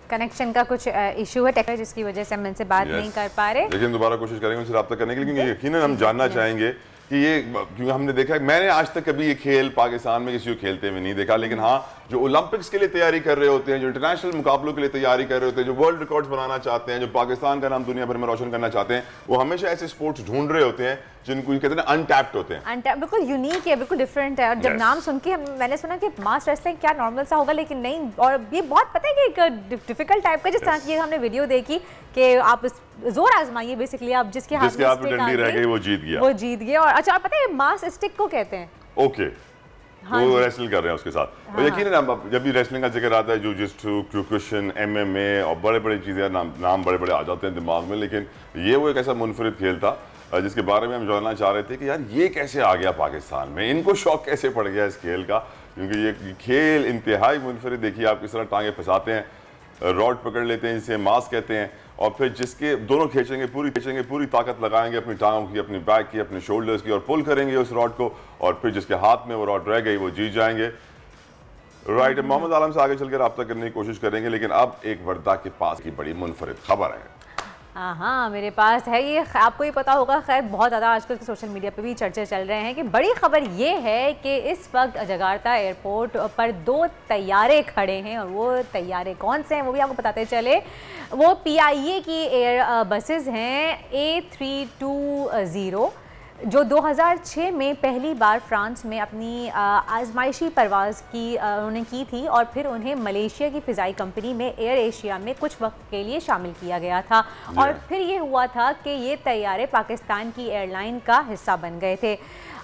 कनेक्शन का कुछ इशू है टेक्निकल, जिसकी वजह से हम इनसे बात नहीं कर पा रहे, लेकिन दोबारा कोशिश करेंगे उनसे रब्ता करने के लिए, क्योंकि यकीनन हम जानना चाहेंगे कि ये, क्योंकि हमने देखा है, मैंने आज तक कभी ये खेल पाकिस्तान में किसी को खेलते हुए नहीं देखा, लेकिन हाँ जो ओलंपिक्स के लिए तैयारी कर रहे होते हैं, जो इंटरनेशनल मुकाबलों के लिए तैयारी कर रहे होते हैं, जो वर्ल्ड रिकॉर्ड्स बनाना चाहते हैं, जो पाकिस्तान का नाम दुनिया भर में रोशन करना चाहते हैं, वो हमेशा ऐसे स्पोर्ट्स ढूंढ रहे होते हैं जिनको कहते हैं अनटैप्ड होते हैं। अनटैप्ड, बिल्कुल यूनिक है, बिल्कुल डिफरेंट है। और जब नाम सुन के मैंने सुना कि मास रेसलिंग क्या नॉर्मल सा होगा, लेकिन नहीं, और ये बहुत पता है कि एक डिफिकल्ट टाइप का, जिस तरह की हमने वीडियो देखी कि आप जोर आजमाइए, बेसिकली आप जिसके हाथ में डंडी रह गई वो जीत गया। और अच्छा, आप पता है मास स्टिक को कहते हैं, ओके, वो रेसलिंग कर रहे हैं उसके साथ। और यकीनन जब भी रेसलिंग का जिक्र आता है, जिu-jitsu, क्योकुशिन, MMA और बड़े बड़े चीज़ें, नाम बड़े बड़े आ जाते हैं दिमाग में, लेकिन ये वो एक ऐसा मुनफरिद खेल था जिसके बारे में हम जानना चाह रहे थे कि यार ये कैसे आ गया पाकिस्तान में, इनको शौक कैसे पड़ गया इस खेल का, क्योंकि ये खेल इंतहाई मुनफरिद। देखिए आप किस तरह टांगे फंसाते हैं, रॉड पकड़ लेते हैं जिसे मास कहते हैं, और फिर जिसके दोनों खींचेंगे, पूरी ताकत लगाएंगे अपनी टांगों की, अपनी बैक की, अपने शोल्डर्स की, और पुल करेंगे उस रॉड को, और फिर जिसके हाथ में वो रॉड रह गई वो जीत जाएंगे। राइट, मोहम्मद आलम से आगे चल कर रब्ता करने की कोशिश करेंगे, लेकिन अब एक वर्दा के पास की बड़ी मुनफरिद खबर है। हाँ, मेरे पास है ये, आपको ही पता होगा, खैर बहुत ज़्यादा आजकल सोशल मीडिया पे भी चर्चे चल रहे हैं कि बड़ी खबर ये है कि इस वक्त जकार्ता एयरपोर्ट पर 2 तैयारे खड़े हैं, और वो तैयारे कौन से हैं वो भी आपको बताते चले। वो PIA की एयर बसेस हैं A320, जो 2006 में पहली बार फ्रांस में अपनी आजमाइशी परवाज़ उन्होंने की थी, और फिर उन्हें मलेशिया की फ़िज़ाई कंपनी में एयर एशिया में कुछ वक्त के लिए शामिल किया गया था, और फिर ये हुआ था कि ये तैयारे पाकिस्तान की एयरलाइन का हिस्सा बन गए थे।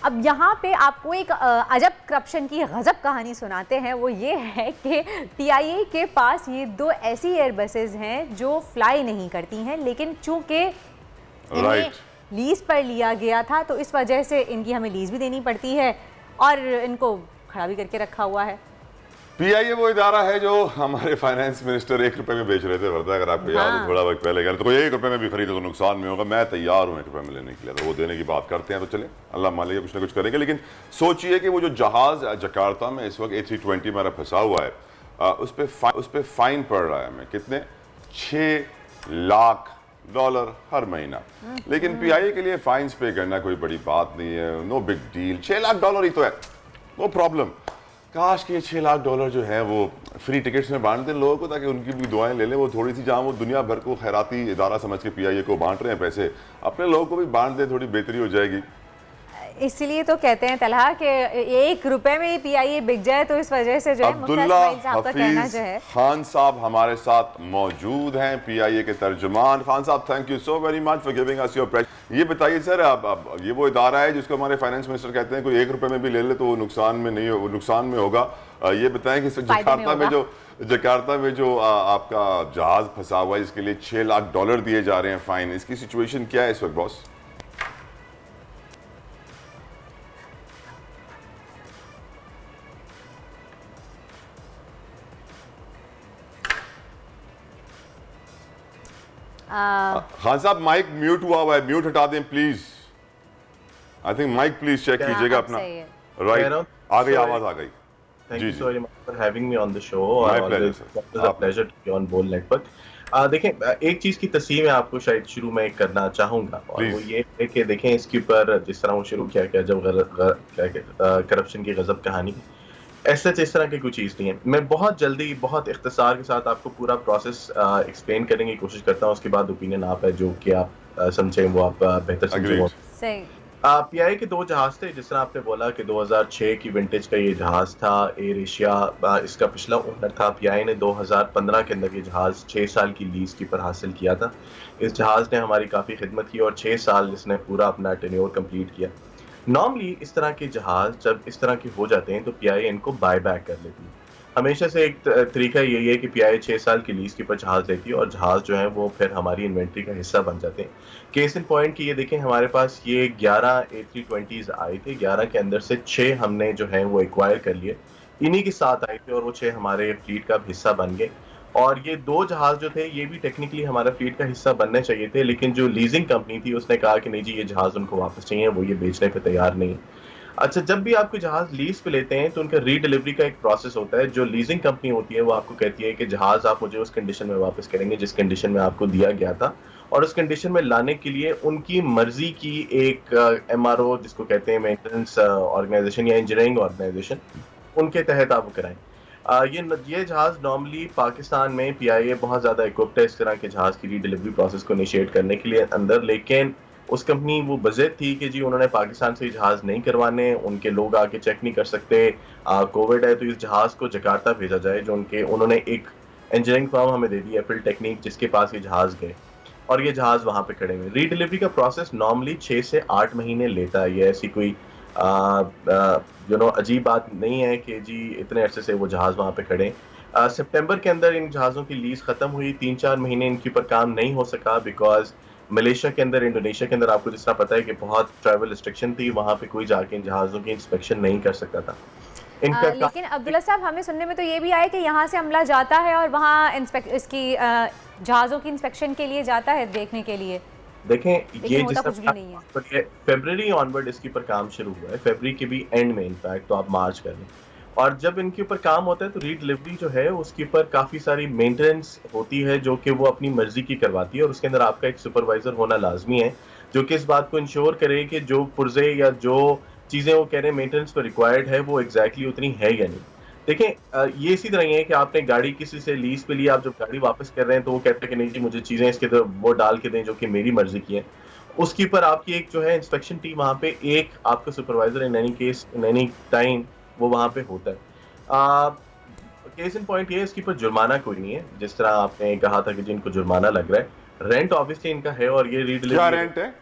अब यहाँ पे आपको एक अजब करप्शन की गज़ब कहानी सुनाते हैं, वो ये है कि PIA के पास ये 2 ऐसी एयर बसेज़ हैं जो फ्लाई नहीं करती हैं, लेकिन चूँकि लीज पर लिया गया था तो इस वजह से इनकी हमें लीज भी देनी पड़ती है, और इनको खड़ा भी करके रखा हुआ है। PIA वो इदारा है जो हमारे फाइनेंस मिनिस्टर 1 रुपए में बेच रहे थे, वर्दा, अगर आपको याद हो, थोड़ा वक्त पहले कह रहे, तो कोई 1 रुपए में भी खरीदे तो नुकसान में होगा, मैं तैयार हूँ 1 रुपए में लेने के लिए, तो वो देने की बात करते हैं, तो चले अल्लाह मालिक कुछ ना कुछ करेंगे। लेकिन सोचिए कि वो जो जहाज जकार्ता में इस वक्त A320 हमारा फंसा हुआ है, उस पर फाइन पड़ रहा है हमें, कितने, $6 लाख हर महीना। लेकिन PIA के लिए फाइन्स पे करना कोई बड़ी बात नहीं है, नो बिग डील। $6 लाख ही तो है, नो प्रॉब्लम। काश कि $6 लाख जो है वो फ्री टिकट्स में बांट दें लोगों को, ताकि उनकी भी दुआएं ले लें वो थोड़ी सी, जहाँ वो दुनिया भर को खैराती इदारा समझ के PIA को बांट रहे हैं पैसे, अपने लोगों को भी बांट दें, थोड़ी बेहतरी हो जाएगी। इसीलिए तो कहते हैं तलहा कि 1 रुपए में PIA बिक जाए, तो इस वजह से जो है अब्दुल्ला हफीज खान साहब हमारे साथ मौजूद हैं, PIA के तर्जुमान। खान साहब, thank you so very much for giving us your press. ये बताइए सर, अब ये वो इदारा है जिसको हमारे फाइनेंस मिनिस्टर कहते हैं कोई 1 रुपए में भी ले ले तो वो नुकसान में नहीं हो, वो नुकसान में होगा। ये बताएं कि जकार्ता में जो आपका जहाज फंसा हुआ है, इसके लिए $6 लाख दिए जा रहे हैं फाइन, इसकी सिचुएशन क्या है इस वक्त बॉस? खान साहब माइक म्यूट हुआ है, म्यूट हटा दें please. I think mike please check कीजिएगा अपना। राइट, आ गई, आवाज आ गई। Thank you so much for having me on the show. My pleasure, sir. It's a pleasure to be on Bold Network. देखें, एक चीज़ की तस्वीर मैं आपको शायद शुरू में करना चाहूँगा, और वो ये है कि देखें इसके ऊपर जिस तरह वो शुरू किया गया, जब करप्शन की गजब कहानी, ऐसा इस तरह की कोई चीज़ नहीं है। मैं बहुत जल्दी, बहुत इख्तिसार के साथ आपको पूरा प्रोसेस एक्सप्लेन करने की कोशिश करता हूँ, उसके बाद ओपिनियन आप है जो कि आप समझें वो आप बेहतर समझें। पीआईए के 2 जहाज थे, जिस तरह आपने बोला कि 2006 की विंटेज का ये जहाज था। एयर एशिया इसका पिछला ओनर था। पीआईए ने 2015 के अंदर ये जहाज 6 साल की लीज की पर हासिल किया था। इस जहाज ने हमारी काफ़ी खिदमत की और 6 साल इसने पूरा अपना टेन्योर कंप्लीट किया। नॉर्मली इस तरह के जहाज जब इस तरह के हो जाते हैं तो पीआईए इनको बाय बैक कर लेती है। हमेशा से एक तरीका यही है कि पीआईए 6 साल की लीज के ऊपर जहाज लेती है और जहाज जो है वो फिर हमारी इन्वेंट्री का हिस्सा बन जाते हैं। केस इन पॉइंट की ये देखें, हमारे पास ये 11 A320s आए थे। 11 के अंदर से 6 हमने जो है वो एक्वायर कर लिए। इन्हीं के साथ आए थे और वो 6 हमारे फ्लीट का हिस्सा बन गए। और ये 2 जहाज जो थे ये भी टेक्निकली हमारा फ्लीट का हिस्सा बनने चाहिए थे, लेकिन जो लीजिंग कंपनी थी उसने कहा कि नहीं जी, ये जहाज उनको वापस चाहिए, वो ये बेचने पर तैयार नहीं। अच्छा, जब भी आप कोई जहाज लीज पे लेते हैं तो उनका रीडिलीवरी का एक प्रोसेस होता है। जो लीजिंग कंपनी होती है वो आपको कहती है कि जहाज आप मुझे उस कंडीशन में वापस करेंगे जिस कंडीशन में आपको दिया गया था, और उस कंडीशन में लाने के लिए उनकी मर्जी की एक एमआरओ जिसको कहते हैं मेंटेनेंस ऑर्गेनाइजेशन या इंजीनियरिंग ऑर्गेनाइजेशन, उनके तहत आप कराएं। ये जहाज नॉर्मली पाकिस्तान में पीआईए बहुत ज़्यादा इक्विप्ड है इस तरह के जहाज की रीडिलीवरी प्रोसेस को इनिशिएट करने के लिए अंदर, लेकिन उस कंपनी वो बजट थी कि जी उन्होंने पाकिस्तान से जहाज नहीं करवाने, उनके लोग आके चेक नहीं कर सकते, कोविड है तो इस जहाज को जकार्ता भेजा जाए। जो उन्होंने एक इंजीनियरिंग फर्म हमें दे दी, एफिल टेक्निक, जिसके पास ये जहाज गए और ये जहाज वहाँ पे खड़े हुए। रीडिलीवरी का प्रोसेस नॉर्मली 6 से 8 महीने लेता है। ये ऐसी कोई अजीब बात नहीं है कि जी इतने अरसे से वो जहाज वहाँ पे खड़े। सितंबर के अंदर इन जहाज़ों की लीज खत्म हुई। 3-4 महीने इनके ऊपर काम नहीं हो सका बिकॉज मलेशिया के अंदर, इंडोनेशिया के अंदर आपको जिस तरह पता है कि बहुत ट्रैवल रिस्ट्रिक्शन थी, वहाँ पे कोई जाके इन जहाज़ों की इंस्पेक्शन नहीं कर सकता था। लेकिन अब्दुल्ला साहब, हमें सुनने में तो ये भी आया कि यहाँ से अमला जाता है और वहाँ इसकी जहाज़ों की इंस्पेक्शन के लिए जाता है देखने के लिए। देखें, ये होता कुछ भी नहीं है। फरवरी ऑनवर्ड इसके ऊपर काम शुरू हुआ है, फरवरी के भी एंड में इनफैक्ट, तो आप मार्च कर लें। और जब इनके ऊपर काम होता है तो रीडिलीवरी जो है उसके ऊपर काफ़ी सारी मेंटेनेंस होती है जो कि वो अपनी मर्जी की करवाती है, और उसके अंदर आपका एक सुपरवाइजर होना लाजमी है जो कि इस बात को इंश्योर करे कि जो पुर्जे या जो चीज़ें वो कह रहे हैं मेंटेनेंस पर रिक्वायर्ड है वो एग्जैक्टली उतनी है या नहीं। देखें, ये इसी तरह ही है कि आपने गाड़ी किसी से लीज पे लिया, आप जब गाड़ी वापस कर रहे हैं तो वो कहते हैं कि नहीं जी मुझे चीज़ें इसके अंदर वो डाल के दें जो कि मेरी मर्जी की है। उसके ऊपर आपकी एक जो है इंस्पेक्शन टीम वहाँ पे, एक आपका supervisor in any case in any time वो वहाँ पे होता है। केस इन पॉइंट ये है, इसके ऊपर जुर्माना कोई नहीं है, जिस तरह आपने कहा था कि जिनको जुर्माना लग रहा है। रेंट ऑब्वियसली इनका है, और ये रीडिलीवरी क्या रेंट है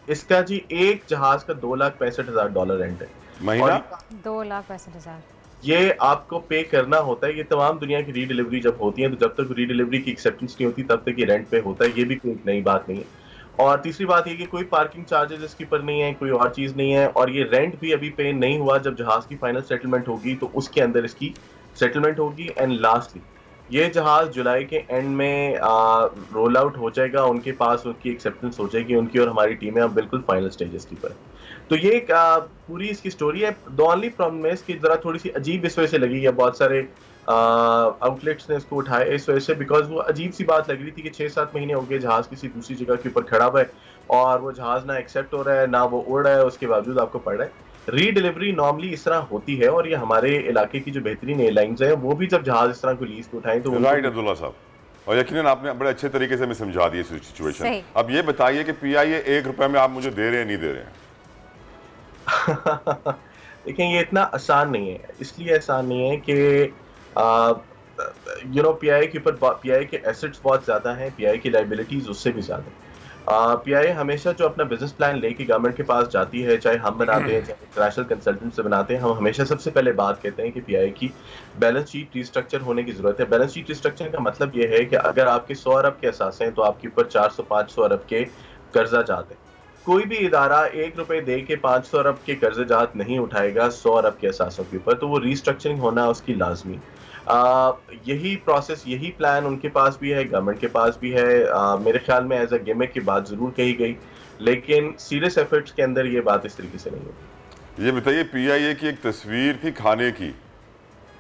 इसका जी? एक जहाज का $2,65,000 रेंट है महीना। 2,65,000 ये आपको पे करना होता है। ये तमाम दुनिया की रीडिलीवरी जब होती है तो जब तक रीडिलीवरी की एक्सेप्टेंस नहीं होती तब तक ये रेंट पे होता है। ये भी कोई नई बात नहीं है। और तीसरी बात ये कि कोई पार्किंग चार्जेस इसके ऊपर नहीं है, कोई और चीज़ नहीं है, और ये रेंट भी अभी पे नहीं हुआ। जब जहाज की फाइनल सेटलमेंट होगी तो उसके अंदर इसकी सेटलमेंट होगी। एंड लास्टली ये जहाज जुलाई के एंड में रोल आउट हो जाएगा, उनके पास उनकी एक्सेप्टेंस हो जाएगी उनकी, और हमारी टीमें अब बिल्कुल फाइनल स्टेजेस की पर। तो ये एक पूरी इसकी स्टोरी है। द ओनली प्रॉब्लम है इसकी ज़रा थोड़ी सी अजीब इस वजह से लगी है, बहुत सारे आउटलेट्स ने इसको उठाया इस वजह से, बिकॉज वो अजीब सी बात लग रही थी कि 6-7 महीने हो गए जहाज किसी दूसरी जगह के ऊपर खड़ा हुआ है और वो जहाज ना एक्सेप्ट हो रहा है ना वो उड़ रहा है, उसके बावजूद आपको पड़ रहा है। रीडिलीवरी नॉर्मली इस तरह होती है, और ये हमारे इलाके की जो बेहतरीन एयरलाइंस हैं वो भी जब जहाज इस तरह को लीज पे उठाएं तो राइट अब्दुल्ला साहब, और यकीनन आपने बड़े अच्छे तरीके से हमें समझा दी सिचुएशन। अब ये बताइए कि पीआईए $1 में आप मुझे दे रहे हैं नहीं दे रहे हैं? देखें, ये इतना आसान नहीं है। इसलिए आसान नहीं है कि पीआईए के ऊपर पीआईए के एसेट्स बहुत ज़्यादा हैं, पीआईए की लाइबिलिटीज़ उससे भी ज़्यादा। पीआईए हमेशा जो अपना बिजनेस प्लान लेके गवर्नमेंट के पास जाती है, चाहे हम बनाते हैं चाहे इंटरनेशनल कंसल्टेंट से बनाते हैं, हम हमेशा सबसे पहले बात कहते हैं कि पीआईए की बैलेंस शीट रिस्ट्रक्चर होने की ज़रूरत है। बैलेंस शीट रिस्ट्रक्चर का मतलब ये है कि अगर आपके 100 अरब के असासे हैं तो आपके ऊपर 400-500 अरब के कर्जा जाते हैं। कोई भी इदारा $1 दे के 500 अरब के कर्जे जात नहीं उठाएगा 100 अरब के असासों के ऊपर, तो वो रिस्ट्रक्चरिंग होना उसकी लाजमी। यही प्रोसेस, यही प्लान उनके पास भी है, गवर्नमेंट के पास भी है। मेरे ख्याल में एज अ गिमिक की बात ज़रूर कही गई, लेकिन सीरियस एफर्ट्स के अंदर ये बात इस तरीके से नहीं होती। ये बताइए, पीआईए की एक तस्वीर थी खाने की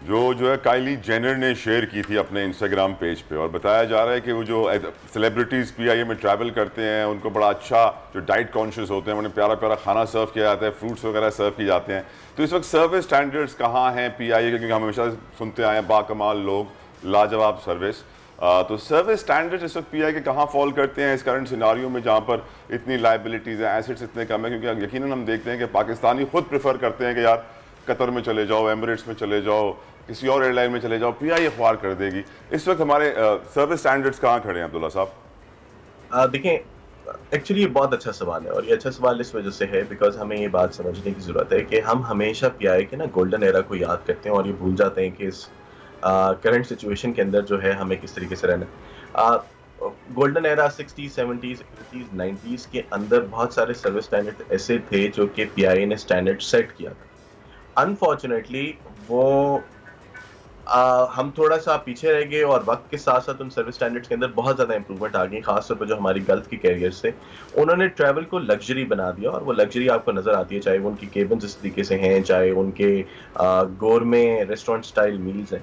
जो है काइली जेनर ने शेयर की थी अपने इंस्टाग्राम पेज पे, और बताया जा रहा है कि वो जो सेलिब्रिटीज़ पीआईए में ट्रैवल करते हैं उनको बड़ा अच्छा जो डाइट कॉन्शियस होते हैं, उन्हें प्यारा प्यारा खाना सर्व किया जाता है, फ्रूट्स वगैरह सर्व किए जाते हैं। तो इस वक्त सर्विस स्टैंडर्ड्स कहाँ हैं पीआईए के? क्योंकि हम हमेशा सुनते आए हैं बाकमाल लोग, लाजवाब सर्विस, तो सर्विस स्टैंडर्ड्स इस वक्त पीआई के कहाँ फॉल करते हैं इस करंट सिनारियो में जहाँ पर इतनी लाइबिलिटीज़ हैं, एसेट्स इतने कम है? क्योंकि यकीनन हम देखते हैं कि पाकिस्तानी खुद प्रेफर करते हैं कि यार कतर में चले जाओ, एमिरेट्स में चले जाओ, किसी और एयरलाइन में चले जाओ, पीआई अखबार कर देगी। इस वक्त हमारे सर्विस स्टैंडर्ड्स कहाँ खड़े हैं अब्दुल्ला साहब? देखें, एक्चुअली ये बहुत अच्छा सवाल है और ये अच्छा सवाल इस वजह से है बिकॉज हमें ये बात समझने की ज़रूरत है कि हम हमेशा पीआई के ना गोल्डन एरा को याद करते हैं और ये भूल जाते हैं कि इस करंट सिचुएशन के अंदर जो है हमें किस तरीके से रहना। Golden era 60s, 70s, 80s, 90s के अंदर बहुत सारे सर्विस स्टैंडर्ड ऐसे थे जो कि पीआई ने स्टैंडर्ड सेट किया था। अनफॉर्चुनेटली वो हम थोड़ा सा पीछे रह गए और वक्त के साथ साथ उन सर्विस स्टैंडर्ड्स के अंदर बहुत ज़्यादा इंप्रूवमेंट आ गई। खासतौर पर जो हमारी गल्फ के कैरियर्स थे उन्होंने ट्रैवल को लग्जरी बना दिया और वो लग्जरी आपको नज़र आती है, चाहे वो उनकी केबिन्स इस तरीके से हैं, चाहे उनके गोरमे रेस्टोरेंट स्टाइल मील्स हैं।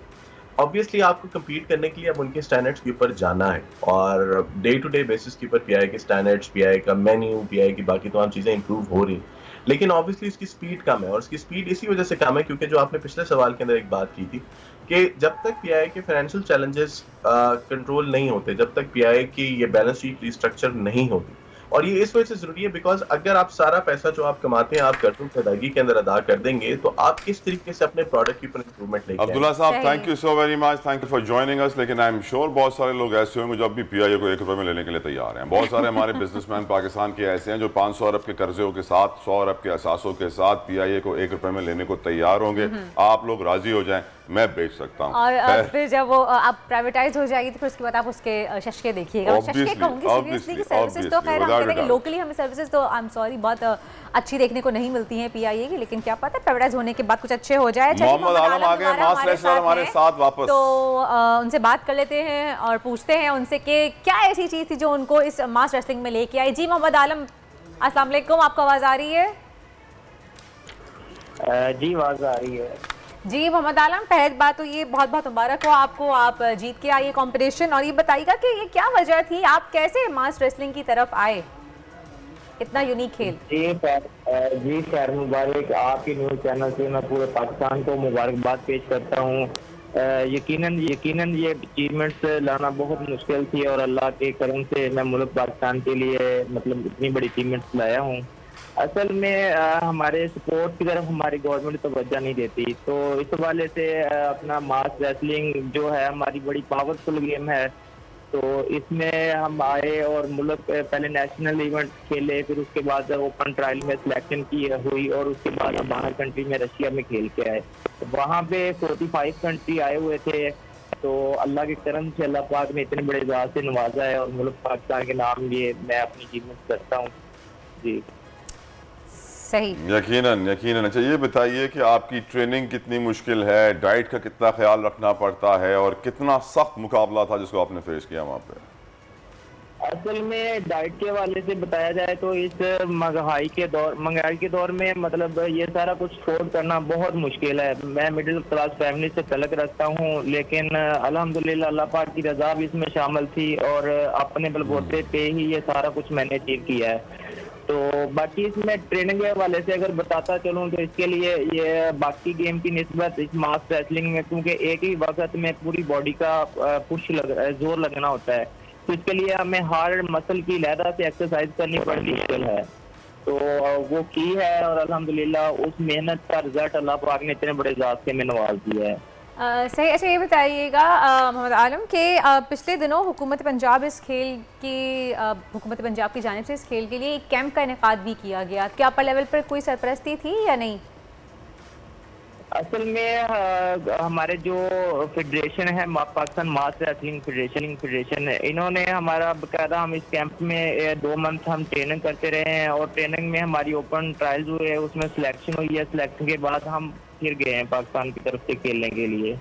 ऑब्वियसली आपको कम्पीट करने के लिए अब उनके स्टैंडर्ड्स के ऊपर जाना है और डे टू डे बेसिस के ऊपर पीआई के स्टैंडर्ड्स, पीआई का मेन्यू, पीआई की बाकी तमाम चीज़ें इंप्रूव हो रही, लेकिन ऑब्वियसली उसकी स्पीड कम है और उसकी स्पीड इसी वजह से कम है क्योंकि जो आपने पिछले सवाल के अंदर एक बात की थी कि जब तक पीआई के फाइनेंशियल चैलेंजेस कंट्रोल नहीं होते, जब तक पीआई की ये बैलेंस शीट रिस्ट्रक्चर नहीं होती, और ये इस वजह से जरूरी है बिकॉज अगर आप सारा पैसा जो आप कमाते हैं आप कर्जों की अदायगी के अंदर अदा कर देंगे तो आप किस तरीके से अपने प्रोडक्ट के ऊपर इंप्रूवमेंट लेके अब्दुल्ला साहब, thank you so very much, thank you for joining अस। लेकिन आई एम श्योर बहुत सारे लोग ऐसे होंगे जो अब भी पीआई को 1 रुपए में लेने के लिए तैयार हैं। बहुत सारे हमारे बिजनेसमैन पाकिस्तान के ऐसे हैं जो 500 अरब के कर्जों के साथ, 100 अरब के असासों के साथ पीआई को 1 रुपए में लेने को तैयार होंगे। आप लोग राजी हो जाएं, मैं बेच सकता हूँ। और फिर जब वो आप प्राइवेटाइज हो जाएगी तो फिर उसके बाद आप उसके शशके देखिएगा। शशके कहूँगी सीरियसली कि सर्विसेज तो खैर हम कहते हैं कि लोकली हमें सर्विसेज तो आई एम सॉरी बहुत अच्छी देखने को नहीं मिलती हैं पीआईए की, लेकिन क्या पता प्राइवेटाइज होने के बाद कुछ अच्छे हो जाए। मोहम्मद आलम आ गए, मास रेसलर हमारे साथ वापस, तो उनसे बात कर लेते हैं और पूछते हैं उनसे कि क्या ऐसी चीज़ थी जो उनको इस मास रेसलिंग में लेके आई। जी मोहम्मद आलम, अस्सलाम वालेकुम, आपको आवाज़ आ रही है? जी आवाज़ आ रही है। जी मोहम्मद आलम, पहली बात तो ये बहुत बहुत मुबारक हो आपको, आप जीत के आइए कंपटीशन। और ये बताइएगा कि ये क्या वजह थी, आप कैसे मास रेसलिंग की तरफ आए, इतना यूनिक खेल? जी खैर मुबारक, आपके न्यूज़ चैनल से मैं पूरे पाकिस्तान को मुबारकबाद पेश करता हूँ। यकीनन ये अचीवमेंट्स लाना बहुत मुश्किल थी और अल्लाह के करम से मैं मुल्क पाकिस्तान के लिए मतलब इतनी बड़ी अचीवमेंट्स लाया हूँ। असल में हमारे स्पोर्ट की तरफ हमारी गवर्नमेंट तवज्जो नहीं देती, तो इस हवाले से अपना मास रेसलिंग जो है हमारी बड़ी पावरफुल गेम है, तो इसमें हम आए और मुल्क पहले नेशनल इवेंट खेले, फिर उसके बाद ओपन ट्रायल में सिलेक्शन की हुई और उसके बाद हम बाहर कंट्री में रशिया में खेल के आए। वहाँ पे 45 कंट्री आए हुए थे, तो अल्लाह के करम से अल्लाह पाक ने इतने बड़े एजाज़ से नवाजा है और मुल्क पाकिस्तान के नाम ये मैं अपनी अचीवमेंट करता हूँ। जी सही, यकीनन यकीनन। अच्छा ये बताइए कि आपकी ट्रेनिंग कितनी मुश्किल है, डाइट का कितना ख्याल रखना पड़ता है और कितना सख्त मुकाबला था जिसको आपने फेस किया वहाँ पे? असल में डाइट के हवाले से बताया जाए तो इस महंगाई के दौर में मतलब ये सारा कुछ अफोर्ड करना बहुत मुश्किल है। मैं मिडिल क्लास फैमिली से तलक रखता हूँ, लेकिन अल्हम्दुलिल्लाह अल्लाह पाक की रज़ा भी इसमें शामिल थी और अपने बलबूते पे ही ये सारा कुछ मैंने अचीव किया है। तो बाकी इसमें ट्रेनिंग के हवाले से अगर बताता चलूँ तो इसके लिए ये बाकी गेम की निस्बत इस मास रेसलिंग में क्योंकि एक ही वक्त में पूरी बॉडी का जोर लगना होता है, तो इसके लिए हमें हार्ड मसल की लहदा से एक्सरसाइज करनी पड़ती है, तो वो की है और अल्हम्दुलिल्लाह उस मेहनत का रिजल्ट अल्लाह पाक ने इतने बड़े एजाज़ से में नवाज दिया है। सही। अच्छा ये बताइएगा मोहम्मद आलम के पिछले दिनों हुकूमत पंजाब की जानिब से इस खेल के लिए एक कैंप का इनेकाद भी किया गया, क्या अपर लेवल पर कोई सरपरस्ती थी या नहीं? असल में हमारे जो फेडरेशन है पाकिस्तान मास रेसलिंग फेडरेशन, इन्होंने हमारा बाकायदा हम इस कैंप में 2 मंथ हम ट्रेनिंग करते रहे हैं और ट्रेनिंग में हमारी ओपन ट्रायल्स हुए, उसमें सिलेक्शन हुई है, सिलेक्शन के बाद हम फिर गए हैं पाकिस्तान की तरफ से खेलने के लिए।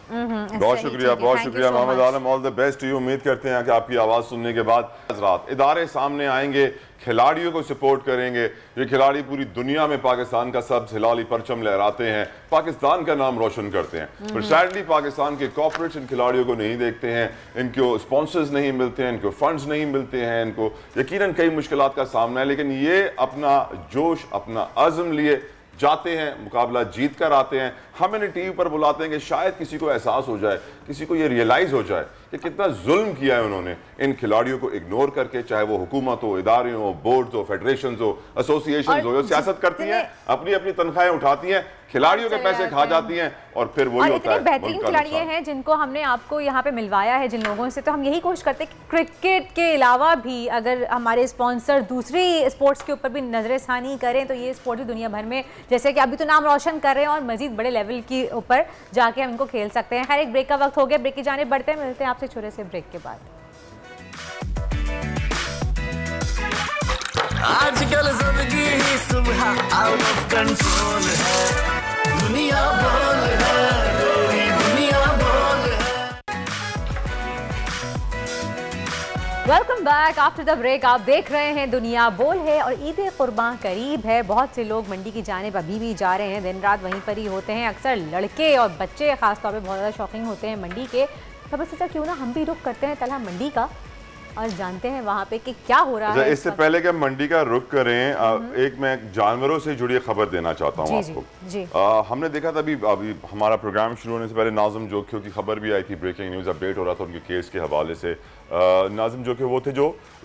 बहुत शुक्रिया Mohammad Alam, all the best to you. उम्मीद करते हैं कि आपकी आवाज़ सुनने के बाद रात इदारे सामने आएंगे, खिलाड़ियों को सपोर्ट करेंगे। ये खिलाड़ी पूरी दुनिया में पाकिस्तान का सब्ज हिलाली परचम लहराते हैं, पाकिस्तान का नाम रोशन करते हैं, पर सैडली पाकिस्तान के कॉर्पोरेट्स इन खिलाड़ियों को नहीं देखते हैं, इनको स्पॉन्सर्स नहीं मिलते हैं, इनको फंड्स नहीं मिलते हैं, इनको यकीनन कई मुश्किलात का सामना है, लेकिन ये अपना जोश, अपना अज़्म लिए जाते हैं, मुकाबला जीत कर आते हैं। हम इन्हें टीवी पर बुलाते हैं कि शायद किसी को एहसास हो जाए किसी को ये रियलाइज हो जाए कि कितना जुल्म किया है उन्होंने इन खिलाड़ियों को इग्नोर करके, चाहे वो हुकूमत हो, इदारे हो, बोर्ड हो, फेडरेशन हो, एसोसिएशन हो, जो सियासत करती हैं, अपनी अपनी तनख्वाहें उठाती हैं, खिलाड़ियों के पैसे खा जाती हैं और फिर वही होता है। बेहतरीन खिलाड़ी हैं जिनको हमने आपको यहाँ पे मिलवाया है जिन लोगों से, तो हम यही कोशिश करते हैं कि क्रिकेट के अलावा भी अगर हमारे स्पॉन्सर दूसरी स्पोर्ट्स के ऊपर भी नजरसानी करें तो ये स्पोर्ट भी दुनिया भर में जैसे कि अभी तो नाम रोशन कर रहे हैं और मजीद बड़े लेवल के ऊपर जाके हम इनको खेल सकते हैं। खैर, एक ब्रेक का वक्त हो गया, ब्रेक की जाने बढ़ते हैं, मिलते हैं आपसे छोटे से ब्रेक के बाद। आजकल जिंदगी ही सुबह आउट ऑफ कंट्रोल है, दुनिया बोल है, तेरी दुनिया बोल है। Welcome back after the break. आप देख रहे हैं दुनिया बोल है और ईद कुर्बान करीब है। बहुत से लोग मंडी की जानिब अभी भी जा रहे हैं, दिन रात वहीं पर ही होते हैं। अक्सर लड़के और बच्चे खासतौर पे बहुत ज़्यादा शौकीन होते हैं मंडी के। खबर से क्यों ना हम भी रुख करते हैं तलहा मंडी का और जानते हैं वहाँ पे कि क्या हो रहा है। इससे पहले कि हम मंडी का रुख करें, एक मैं जानवरों से जुड़ी खबर देना चाहता हूँ आपको। हमने देखा था अभी हमारा प्रोग्राम शुरू होने से पहले नाज़िम जोखियों की खबर भी आई थी, ब्रेकिंग न्यूज़ अपडेट हो रहा था उनके केस के हवाले से। नाज़िम जोखियो वो थे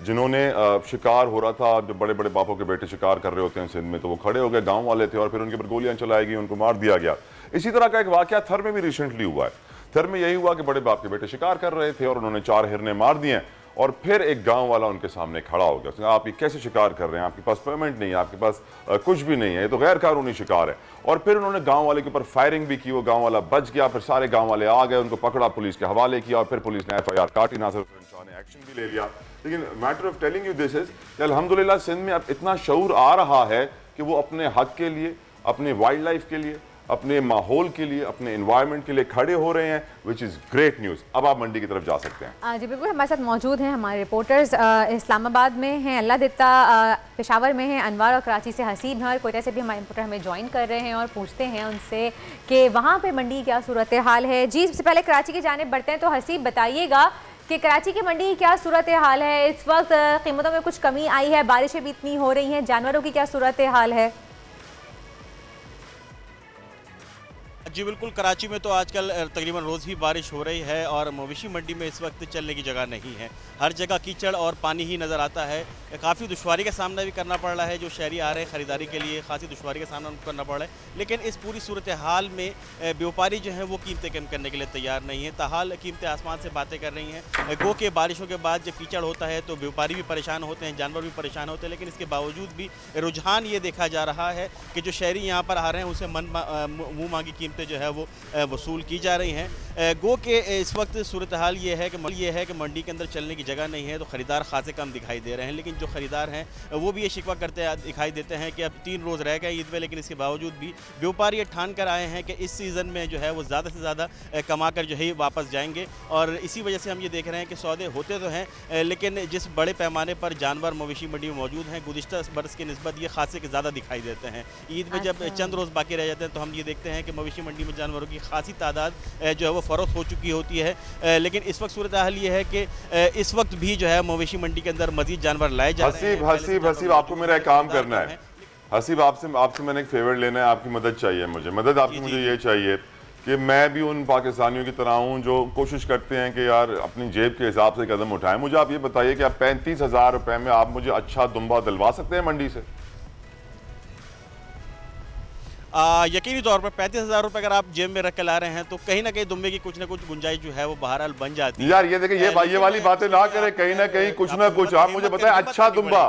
जिन्होंने शिकार हो रहा था, जब बड़े बड़े बापों के बेटे शिकार कर रहे होते हैं सिंध में, तो वो खड़े हो गए, गाँव वाले थे और फिर उनके ऊपर गोलियाँ चलाई गई, उनको मार दिया गया। इसी तरह का एक वाक़या थर में भी रिसेंटली हुआ है। थर में यही हुआ कि बड़े बाप के बेटे शिकार कर रहे थे और उन्होंने 4 हिरने मार दिए और फिर एक गांव वाला उनके सामने खड़ा हो गया। आप ये कैसे शिकार कर रहे हैं, आपके पास परमिट नहीं है, आपके पास कुछ भी नहीं है, ये तो गैर कानूनी शिकार है। और फिर उन्होंने गांव वाले के ऊपर फायरिंग भी की, वो गांव वाला बच गया, फिर सारे गांव वाले आ गए, उनको पकड़ा, पुलिस के हवाले किया और फिर पुलिस ने FIR काटी, नासिर हुसैन शाह ने एक्शन भी ले लिया। लेकिन matter of telling you this is कि अल्हम्दुलिल्लाह सिंध में अब इतना शऊर आ रहा है कि वो अपने हक के लिए, अपने वाइल्ड लाइफ के लिए, अपने माहौल के लिए, अपने एनवायरनमेंट के लिए खड़े हो रहे हैं, विच इज़ ग्रेट न्यूज़। अब आप मंडी की तरफ जा सकते हैं। जी बिल्कुल, हमारे साथ मौजूद हैं हमारे रिपोर्टर्स, इस्लामाबाद में हैं अल्लाह दित्ता, पेशावर में हैं अनवर और कराची से हसीब हैं और कोयटा से भी हमारे रिपोर्टर हमें ज्वाइन कर रहे हैं और पूछते हैं उनसे कि वहाँ पे मंडी क्या सूरत हाल है। जी, सबसे पहले कराची की जानिब बढ़ते हैं, तो हसीब बताइएगा कि कराची की मंडी की क्या सूरत हाल है इस वक्त? कीमतों में कुछ कमी आई है, बारिशें भी इतनी हो रही हैं, जानवरों की क्या सूरत हाल है? जी बिल्कुल, कराची में तो आजकल तकरीबन रोज़ ही बारिश हो रही है और मवेशी मंडी में इस वक्त चलने की जगह नहीं है। हर जगह कीचड़ और पानी ही नज़र आता है। काफ़ी दुश्वारी का सामना भी करना पड़ रहा है, जो शहरी आ रहे हैं ख़रीदारी के लिए खासी दुश्वारी का सामना उनको करना पड़ रहा है। लेकिन इस पूरी सूरत हाल में व्यापारी जो हैं वो कीमतें कम करने के लिए तैयार नहीं है। ताहाल कीमतें आसमान से बातें कर रही हैं। गो के बारिशों के बाद जब कीचड़ होता है तो व्यापारी भी परेशान होते हैं, जानवर भी परेशान होते हैं। लेकिन इसके बावजूद भी रुझान ये देखा जा रहा है कि जो शहरी यहाँ पर आ रहे हैं उसे मुँह मांगी कीमतें जो है वो वसूल की जा रही हैं। गो के इस वक्त सूरत हाल ये है कि मंडी के अंदर चलने की जगह नहीं है, तो ख़रीदार खासे कम दिखाई दे रहे हैं। लेकिन जो ख़रीदार हैं वो भी ये शिकवा करते दिखाई देते हैं कि अब 3 रोज़ रह गए ईद में, लेकिन इसके बावजूद भी व्यापारी ये ठान कर आए हैं कि इस सीज़न में जो है वो ज़्यादा से ज़्यादा कमा कर जो है वापस जाएंगे। और इसी वजह से हम ये देख रहे हैं कि सौदे होते तो हैं, लेकिन जिस बड़े पैमाने पर जानवर मवेशी मंडी में मौजूद हैं गुज़िश्ता बरस की निस्बत ये खासे के ज़्यादा दिखाई देते हैं। ईद में जब चंद रोज़ बाकी रह जाते हैं तो हम ये देखते हैं कि मवेशी मंडी में जानवरों की खासी तादाद जो है वो फ़रोख्त हो चुकी होती है। लेकिन इस वक्त सूरत हाल ये है कि इस वक्त भी जो है मवेशी मंडी के अंदर मजीद जानवर लाए जा रहे हैं। हसीब आपको मेरा एक काम करना है। हसीब आपसे मैंने एक फेवर लेना है, आपकी मदद चाहिए मुझे। मदद आपकी मुझे ये चाहिए कि मैं भी उन पाकिस्तानियों की तरह हूँ जो कोशिश करते हैं कि यार अपनी जेब के हिसाब से कदम उठाएं। मुझे आप ये बताइए कि आप 35,000 रुपए में आप मुझे अच्छा दुम्बा दिलवा सकते हैं मंडी से? यकीनी तौर पर 35,000 रुपये अगर आप जेब में रख के ला रहे हैं तो कहीं ना कहीं दुम्बे की कुछ ना कुछ गुंजाइश जो है वो बहरहाल बन जाती है। यार ये देखिए, ये वाली बातें ना करें, कहीं ना कहीं कुछ ना कुछ आप मुझे बताएं। अच्छा दुम्बा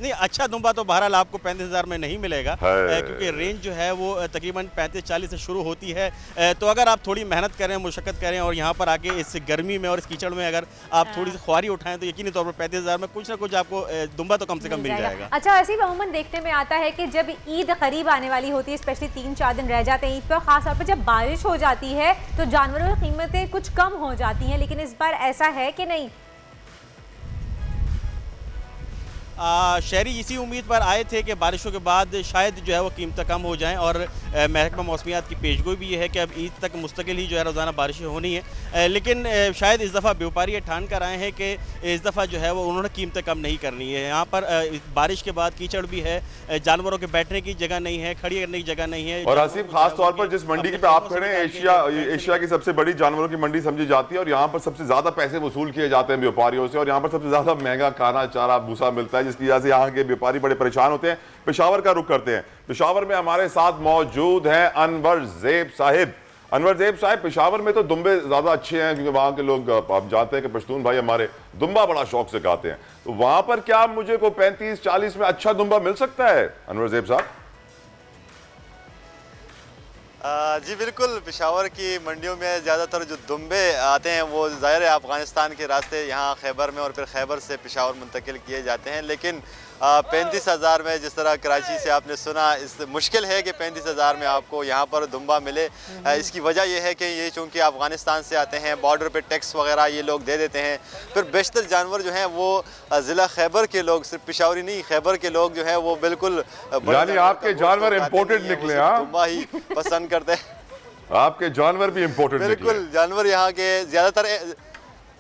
नहीं, अच्छा दुम्बा तो बहरहाल आपको 35,000 में नहीं मिलेगा, क्योंकि रेंज जो है वो तकरीबन 35-40 से शुरू होती है। तो अगर आप थोड़ी मेहनत करें, मुशक्कत करें और यहाँ पर आके इस गर्मी में और इस कीचड़ में अगर आप थोड़ी सी ख्वारी उठाएं तो यकीनी तौर पर 35,000 में कुछ ना कुछ आपको दुम्बा तो कम से कम मिल जाएगा। अच्छा, ऐसे ही अमूमन देखने में आता है कि जब ईद करीब आने वाली होती है, स्पेशली 3-4 दिन रह जाते हैं ईद पर, खास तौर पर जब बारिश हो जाती है तो जानवरों की कीमतें कुछ कम हो जाती हैं। लेकिन इस बार ऐसा है कि नहीं? शहरी इसी उम्मीद पर आए थे कि बारिशों के बाद शायद जो है वो कीमतें कम हो जाएं और महकमा मौसमियात की पेशगोई भी ये है कि अब ईद तक मुस्तकिल ही जो है रोज़ाना बारिशें होनी है, लेकिन शायद इस दफ़ा व्यापारी ये ठान कर आए हैं कि इस दफ़ा जो है वो उन्होंने कीमतें कम नहीं करनी है। यहाँ पर बारिश के बाद कीचड़ भी है, जानवरों के बैठने की जगह नहीं है, खड़ी करने की जगह नहीं है। और आसिफ, खास तौर पर जिस मंडी पे आप खड़े हैं, एशिया की सबसे बड़ी जानवरों की मंडी समझी जाती है और यहाँ पर सबसे ज्यादा पैसे वसूल किए जाते हैं व्यापारियों से और यहाँ पर सबसे ज्यादा महंगा खाना, चारा, भूसा मिलता है, जिसकी वजह से यहाँ के व्यापारी बड़े परेशान होते हैं। पेशावर का रुख करते हैं। पेशावर में हमारे साथ मौजूद हैं अनवर ज़ेब साहिब। अनवर ज़ेब साहिब, पेशावर में तो दुम्बे ज्यादा अच्छे हैं क्योंकि वहां के लोग, आप जानते हैं कि पश्तून भाई हमारे दुम्बा बड़ा शौक से खाते हैं, तो वहां पर क्या मुझे को 35-40 में अच्छा दुम्बा मिल सकता है अनवर ज़ेब साहब? जी बिल्कुल, पेशावर की मंडियों में ज़्यादातर जो दुम्बे आते हैं वो ज़ाहिर है अफ़गानिस्तान के रास्ते यहाँ खैबर में और फिर खैबर से पेशावर मुंतकिल किए जाते हैं, लेकिन 35,000 में, जिस तरह कराची से आपने सुना, इस मुश्किल है कि 35,000 में आपको यहाँ पर दुम्बा मिले। इसकी वजह यह है कि ये चूँकि अफ़गानिस्तान से आते हैं, बॉर्डर पे टैक्स वगैरह ये लोग दे देते हैं, फिर बेशतर जानवर जो हैं वो ज़िला खैबर के लोग, सिर्फ पेशावरी नहीं, खैबर के लोग जो हैं वो बिल्कुल, यानी आपके जानवर इम्पोर्टेड निकले? दुम्बा ही पसंद करते हैं। आपके जानवर भी इम्पोर्टेड? बिल्कुल, जानवर यहाँ के ज़्यादातर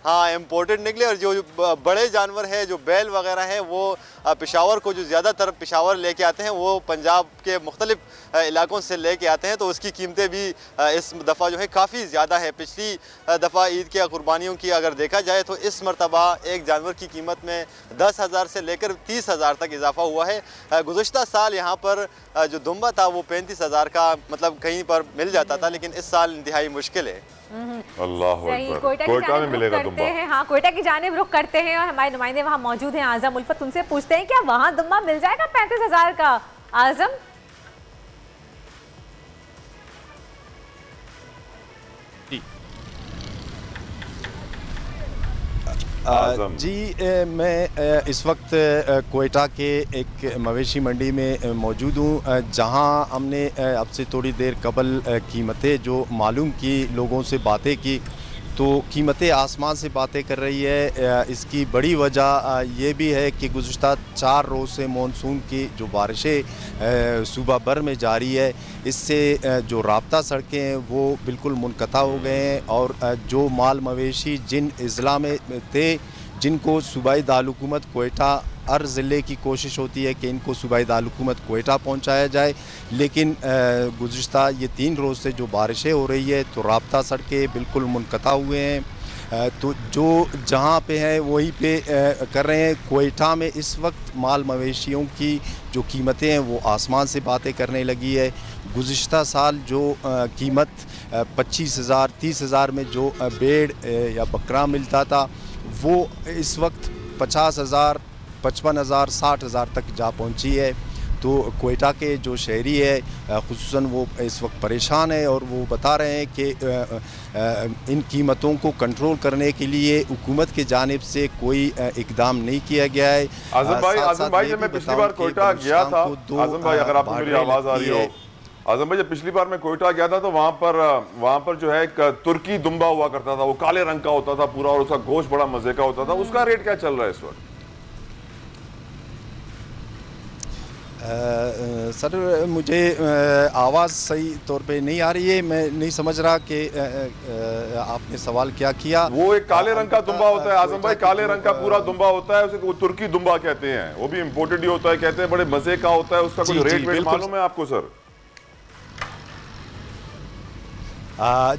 हाँ इम्पोर्टेड निकले, और जो बड़े जानवर हैं, जो बैल वगैरह हैं, वो पेशावर को, जो ज़्यादातर पेशावर लेके आते हैं वो पंजाब के मुख्तलिफ इलाकों से लेके आते हैं, तो उसकी कीमतें भी इस दफ़ा जो है काफ़ी ज़्यादा है। पिछली दफ़ा ईद के कुर्बानियों की अगर देखा जाए तो इस मरतबा एक जानवर की कीमत में 10,000 से लेकर 30,000 तक इजाफा हुआ है। गुज़श्ता साल यहाँ पर जो दुम्बा था वो 35,000 का मतलब कहीं पर मिल जाता था, लेकिन इस साल इंतहाई मुश्किल है। अल्लाह अकबर, कोयटा में मिलेगा दुम्बा? हाँ, कोयटा की जानिब रुख करते हैं और हमारे नुमाइंदे वहाँ मौजूद हैं आज़म उल्फत, उनसे पूछते हैं क्या वहाँ दुम्बा मिल जाएगा 35,000 का? आज़म जी, मैं इस वक्त कोयटा के एक मवेशी मंडी में मौजूद हूँ, जहाँ हमने अब से थोड़ी देर कबल कीमतें जो मालूम की, लोगों से बातें की, तो कीमतें आसमान से बातें कर रही है। इसकी बड़ी वजह ये भी है कि गुज़श्ता 4 रोज़ से मानसून की जो बारिशें सूबा भर में जारी है, इससे जो राब्ता सड़कें हैं वो बिल्कुल मुनक़ता हो गए हैं और जो माल मवेशी जिन अज़ला में थे, जिनको सूबाई दारुल-हुकूमत कोयटा, हर ज़िले की कोशिश होती है कि इनको सूबाई दारुल-हुकूमत कोयटा पहुँचाया जाए, लेकिन गुज़श्ता ये 3 रोज़ से जो बारिशें हो रही है तो राब्ता सड़कें बिल्कुल मुनक़ता हुए हैं। तो जो जहाँ पे है वहीं पे कर रहे हैं। कोयटा में इस वक्त माल मवेशियों की जो कीमतें हैं वो आसमान से बातें करने लगी है। गुज़श्ता साल जो कीमत 25,000 30,000 में जो भेड़ या बकरा मिलता था, वो इस वक्त 50,000 55,000 60,000 तक जा पहुंची है। तो कोयटा के जो शहरी है खुसूसन वो इस वक्त परेशान है और वो बता रहे हैं कि इन कीमतों को कंट्रोल करने के लिए हुकूमत की जानिब से कोई इकदाम नहीं किया गया है। आज़म भाई, जब मैं पिछली बार कोयटा गया था, आज़म भाई अगर आपको मेरी आवाज़ आ रही हो, आज़म भाई जब पिछली बार मैं कोयटा गया था तो वहाँ पर जो है एक तुर्की दुम्बा हुआ करता था, वो काले रंग का होता था पूरा और उसका गोश्त बड़ा मज़े का होता था। उसका रेट क्या चल रहा है इस वक्त? सर मुझे आवाज़ सही तौर पे नहीं आ रही है, मैं नहीं समझ रहा कि आपने सवाल क्या किया। वो एक काले रंग का दुम्बा होता है आज़म भाई, काले रंग का पूरा दुम्बा होता है, उसे वो तुर्की दुम्बा कहते हैं, वो भी इम्पोर्टेड ही होता है, कहते हैं बड़े मज़े का होता है। उसका कुछ रेट मालूम है आपको सर?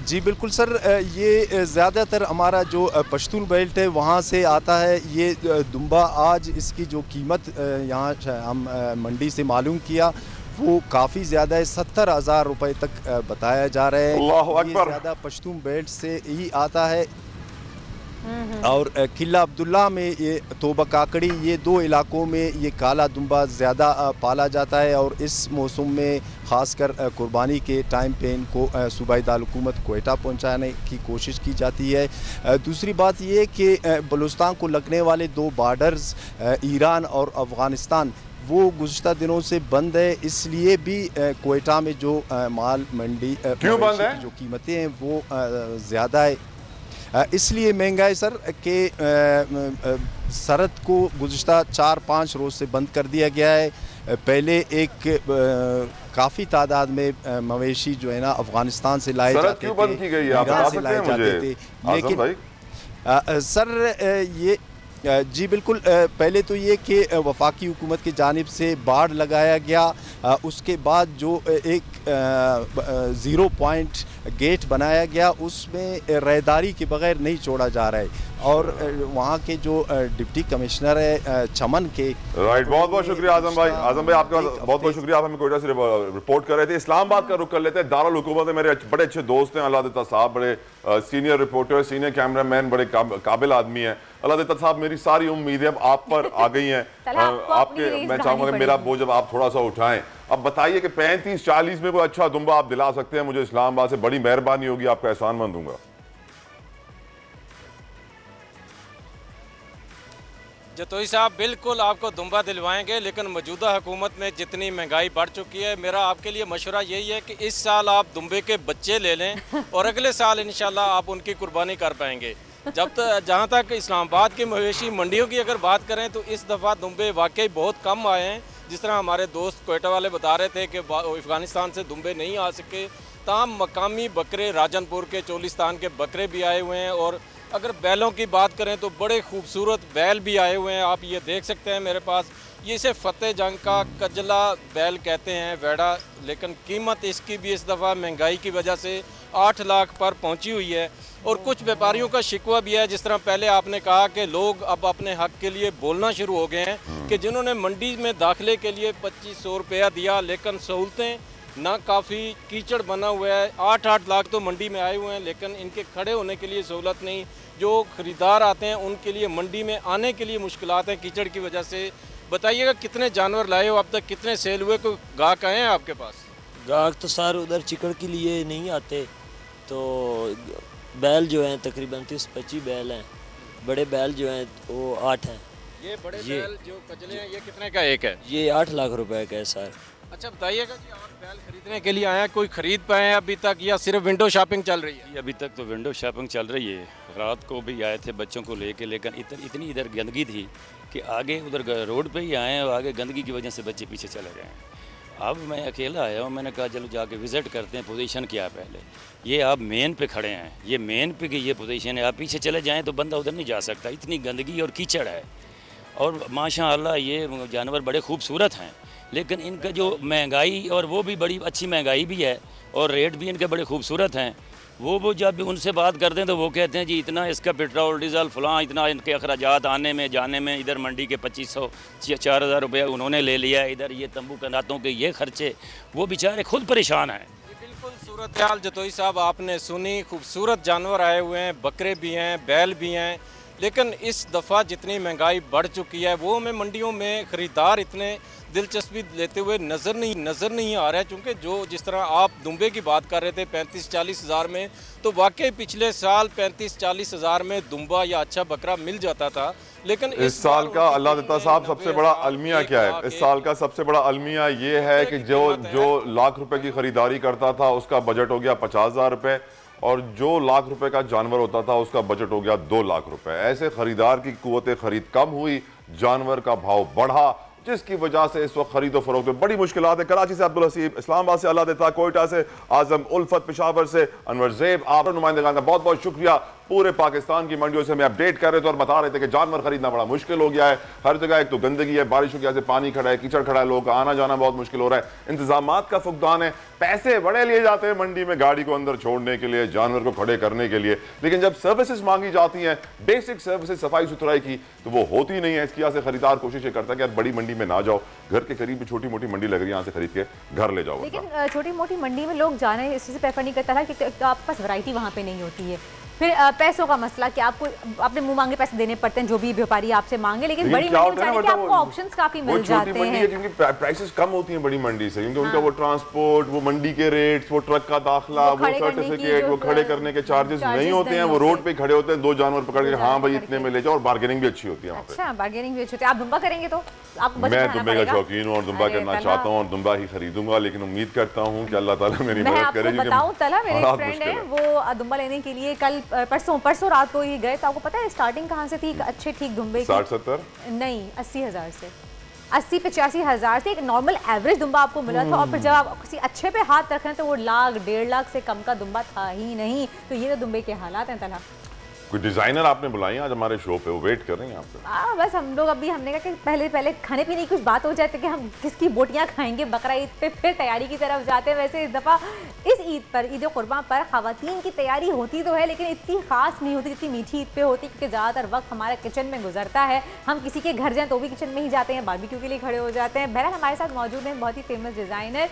जी बिल्कुल सर, ये ज़्यादातर हमारा जो पश्तून बेल्ट है वहाँ से आता है ये दुम्बा। आज इसकी जो कीमत यहाँ हम मंडी से मालूम किया वो काफ़ी ज़्यादा है, 70,000 रुपये तक बताया जा रहा है। ये ज़्यादा पश्तून बेल्ट से ही आता है। और किला अब्दुल्ला में ये तोबा काकड़ी, ये 2 इलाकों में ये काला दुम्बा ज़्यादा पाला जाता है और इस मौसम में ख़ासकर कुर्बानी के टाइम पे इनको सूबाई दारुल-हुकूमत कोयटा पहुंचाने की कोशिश की जाती है। दूसरी बात ये कि बलूचिस्तान को लगने वाले 2 बॉर्डर्स ईरान और अफ़गानिस्तान वो गुज़श्ता दिनों से बंद है, इसलिए भी कोयटा में जो माल मंडी क्यों बंद है? जो कीमतें हैं वो ज़्यादा है। इसलिए महंगा है सर कि सरहद को गुज़िश्ता 4-5 रोज़ से बंद कर दिया गया है। पहले एक काफ़ी तादाद में मवेशी जो है ना अफ़गानिस्तान से लाए जाते थे, बंद की गई है, आप बता सकते हैं मुझे? लेकिन सर ये जी बिल्कुल, पहले तो ये कि वफाकी हुकूमत की जानिब से बाड़ लगाया गया, उसके बाद जो एक 0 पॉइंट गेट बनाया गया उसमें रहदारी के बगैर नहीं छोड़ा जा रहा है। और वहाँ के जो डिप्टी कमिश्नर है चमन के, राइट, बहुत बहुत शुक्रिया आजम भाई। आजम भाई आपका बहुत बहुत शुक्रिया, आप हमें कोयटा से रिपोर्ट कर रहे थे। इस्लामाबाद का रुख कर लेते हैं। दारुल हुकूमत में मेरे बड़े अच्छे दोस्त हैं अल्लाह देता साहब, बड़े सीनियर रिपोर्टर, सीनियर कैमरामैन, बड़े काबिल आदमी हैं। अल्लाह देता साहब, मेरी सारी उम्मीदें अब आप पर आ गई हैं। आपके मैं चाहूँगा कि मेरा बोझ अब आप थोड़ा सा उठाएं। अब बताइए कि 35-40 में कोई अच्छा दुम्बा आप दिला सकते हैं मुझे इस्लामाबाद से, बड़ी मेहरबानी होगी, आपका एहसान मंद दूंगा। जतोई साहब बिल्कुल आपको दुम्बा दिलवाएंगे, लेकिन मौजूदा हुकूमत में जितनी महंगाई बढ़ चुकी है, मेरा आपके लिए मशवरा यही है कि इस साल आप दुम्बे के बच्चे ले लें और अगले साल इंशाल्लाह आप उनकी कुर्बानी कर पाएंगे। जहाँ तक इस्लामाबाद की मवेशी मंडियों की अगर बात करें तो इस दफ़ा दुम्बे वाकई बहुत कम आए हैं। जिस तरह हमारे दोस्त कोयटा वाले बता रहे थे कि अफ़गानिस्तान से दुम्बे नहीं आ सके, तमाम मकामी बकरे, राजनपुर के, चोलिस्तान के बकरे भी आए हुए हैं। और अगर बैलों की बात करें तो बड़े खूबसूरत बैल भी आए हुए हैं, आप ये देख सकते हैं मेरे पास। ये इसे फ़तेह जंग का कजला बैल कहते हैं, वेड़ा, लेकिन कीमत इसकी भी इस दफ़ा महंगाई की वजह से 8 लाख पर पहुंची हुई है। और कुछ व्यापारियों का शिकवा भी है, जिस तरह पहले आपने कहा कि लोग अब अपने हक के लिए बोलना शुरू हो गए हैं कि जिन्होंने मंडी में दाखिले के लिए 2500 रुपया दिया, लेकिन सहूलतें ना काफ़ी, कीचड़ बना हुआ है। 8-8 लाख तो मंडी में आए हुए हैं, लेकिन इनके खड़े होने के लिए सहूलत नहीं। जो ख़रीदार आते हैं उनके लिए मंडी में आने के लिए मुश्किलात हैं कीचड़ की वजह से। बताइएगा कितने जानवर लाए हो अब तक, कितने सेल हुए, कोई गाहक आए हैं आपके पास? गाहक तो सर उधर चिकड़ के लिए नहीं आते, तो बैल जो हैं तकरीबन 30-25 बैल हैं, बड़े बैल जो हैं वो 8 हैं। ये बड़े बैल जो कजले हैं ये कितने का एक है? ये 8 लाख रुपए का है सर। अच्छा बताइएगा जी, आप बैल खरीदने के लिए आए हैं, कोई खरीद पाए हैं अभी तक या सिर्फ विंडो शॉपिंग चल रही है? अभी तक तो विंडो शॉपिंग चल रही है। रात को भी आए थे बच्चों को लेके, लेकिन इतनी इधर गंदगी थी कि आगे उधर रोड पे ही आए और आगे गंदगी की वजह से बच्चे पीछे चले गए हैं। अब मैं अकेला आया हूँ, मैंने कहा चलो जाके विज़िट करते हैं, पोजीशन क्या है पहले। ये आप मेन पे खड़े हैं, ये मेन पे की ये पोजीशन है, आप पीछे चले जाएँ तो बंदा उधर नहीं जा सकता, इतनी गंदगी और कीचड़ है। और माशाअल्लाह ये जानवर बड़े खूबसूरत हैं, लेकिन इनका जो महंगाई, और वो भी बड़ी अच्छी महंगाई भी है और रेट भी इनके बड़े खूबसूरत हैं। वो जब भी उनसे बात करते हैं तो वो कहते हैं जी इतना इसका पेट्रोल डीजल फलां, इतना इनके अखराजात आने में जाने में, इधर मंडी के 2500-4000 रुपये उन्होंने ले लिया, इधर ये तंबू कनातों के ये खर्चे, वो बेचारे खुद परेशान हैं। बिल्कुल सूरत हाल जतोई साहब आपने सुनी, खूबसूरत जानवर आए हुए हैं, बकरे भी हैं, बैल भी हैं, लेकिन इस दफ़ा जितनी महंगाई बढ़ चुकी है वो हमें मंडियों में ख़रीदार इतने दिलचस्पी लेते हुए नज़र नहीं आ रहा है। चूँकि जो जिस तरह आप दुम्बे की बात कर रहे थे 35-40 हज़ार में, तो वाकई पिछले साल 35-40 हज़ार में दुम्बा या अच्छा बकरा मिल जाता था, लेकिन इस साल का अल्लाह देता साहब सबसे बड़ा अलमिया क्या है? इस साल का सबसे बड़ा अलमिया ये है कि जो लाख रुपए की खरीदारी करता था उसका बजट हो गया 50,000 रुपये, और जो लाख रुपए का जानवर होता था उसका बजट हो गया 2 लाख रुपए। ऐसे खरीदार की कुव्वत खरीद कम हुई, जानवर का भाव बढ़ा, जिसकी वजह से इस वक्त खरीदो फरोख्त में बड़ी मुश्किलात है। कराची से अब्दुल हसीब, इस्लामाबाद से अल्लाह देता, कोयटा से आजम उल्फत, पेशावर से अनवर ज़ेब, आप नुमाइंदगान का बहुत बहुत शुक्रिया। पूरे पाकिस्तान की मंडियों से हमें अपडेट कर रहे थे और बता रहे थे कि जानवर खरीदना बड़ा मुश्किल हो गया है। हर जगह एक तो गंदगी है, बारिशों की वजह से पानी खड़ा है, कीचड़ खड़ा है, लोगों का आना जाना बहुत मुश्किल हो रहा है, इंतजामात का फुकदान है, पैसे बड़े लिए जाते हैं मंडी में गाड़ी को अंदर छोड़ने के लिए, जानवर को खड़े करने के लिए, लेकिन जब सर्विसेज मांगी जाती हैं, बेसिक सर्विसेज सफाई सुथराई की, तो वो होती नहीं है। इसकी वजह से खरीदार कोशिश ये करता है कि यार बड़ी मंडी में ना जाओ, घर के करीब भी छोटी मोटी मंडी लग रही है, यहाँ से खरीद के घर ले जाओ। लेकिन छोटी मोटी मंडी में लोग जाने इसी से प्रेफर नहीं करता था कि आपके पास वैरायटी वहाँ पे नहीं होती है। फिर पैसों का मसला कि आपको अपने मुंह मांगे पैसे देने पड़ते हैं जो भी व्यापारी आपसे मांगे, लेकिन बड़ी मंडी में आपको ऑप्शंस काफी मिल जाते हैं, क्योंकि प्राइसेस कम होती हैं बड़ी मंडी से, क्योंकि उनका वो ट्रांसपोर्ट, वो मंडी के रेट्स, वो ट्रक का दाखला, वो सर्टिफिकेट, वो खड़े करने के चार्जेस नहीं होते हैं, वो रोड पे खड़े होते हैं, 2 जानवर पकड़ के हाँ भाई इतने में ले जाओ, और बार्गेनिंग भी अच्छी होती है। अच्छा, बार्गेनिंग भी अच्छी होती है। आप दुम्बा करेंगे तो आपको मैं दुम्बे का शौकीन हूँ और दुम्बा करना चाहता हूँ और दुम्बा ही खरीदूंगा, लेकिन उम्मीद करता हूँ कि अल्लाह ताला मेरी मदद करे। बताऊँ तला मेरे फ्रेंड है, वो दुम्बा लेने के लिए कल परसों रात को ही गए, तो आपको पता है स्टार्टिंग कहाँ से थी अच्छे ठीक दुम्बे की? 60-70 नहीं, 80,000 से, 80-85 हज़ार से एक नॉर्मल एवरेज दुम्बा आपको मिला था। और फिर जब आप किसी अच्छे पे हाथ रखें तो वो 1-1.5 लाख से कम का दुम्बा था ही नहीं। तो ये तो दुम्बे के हालात हैं। तलहा कोई डिजाइनर आपने बुलाई आज हमारे शो पे, वो वेट कर रही हैं आपसे? बस हम लोग अभी हमने कहा कि पहले खाने पीने की कुछ बात हो जाए तो कि हम किसकी बोटियां खाएंगे बकरा ईद पे, फिर तैयारी की तरफ जाते हैं। वैसे इस दफ़ा इस ईद पर, ईद कुर्बान पर ख़वातीन की तैयारी होती तो है, लेकिन इतनी ख़ास नहीं होती जितनी मीठी ईद पे होती, क्योंकि ज़्यादातर वक्त हमारा किचन में गुजरता है। हम किसी के घर जाएँ तो भी किचन में ही जाते हैं, बारबेक्यू के लिए खड़े हो जाते हैं। बहरहाल हमारे साथ मौजूद हैं बहुत ही फेमस डिज़ाइनर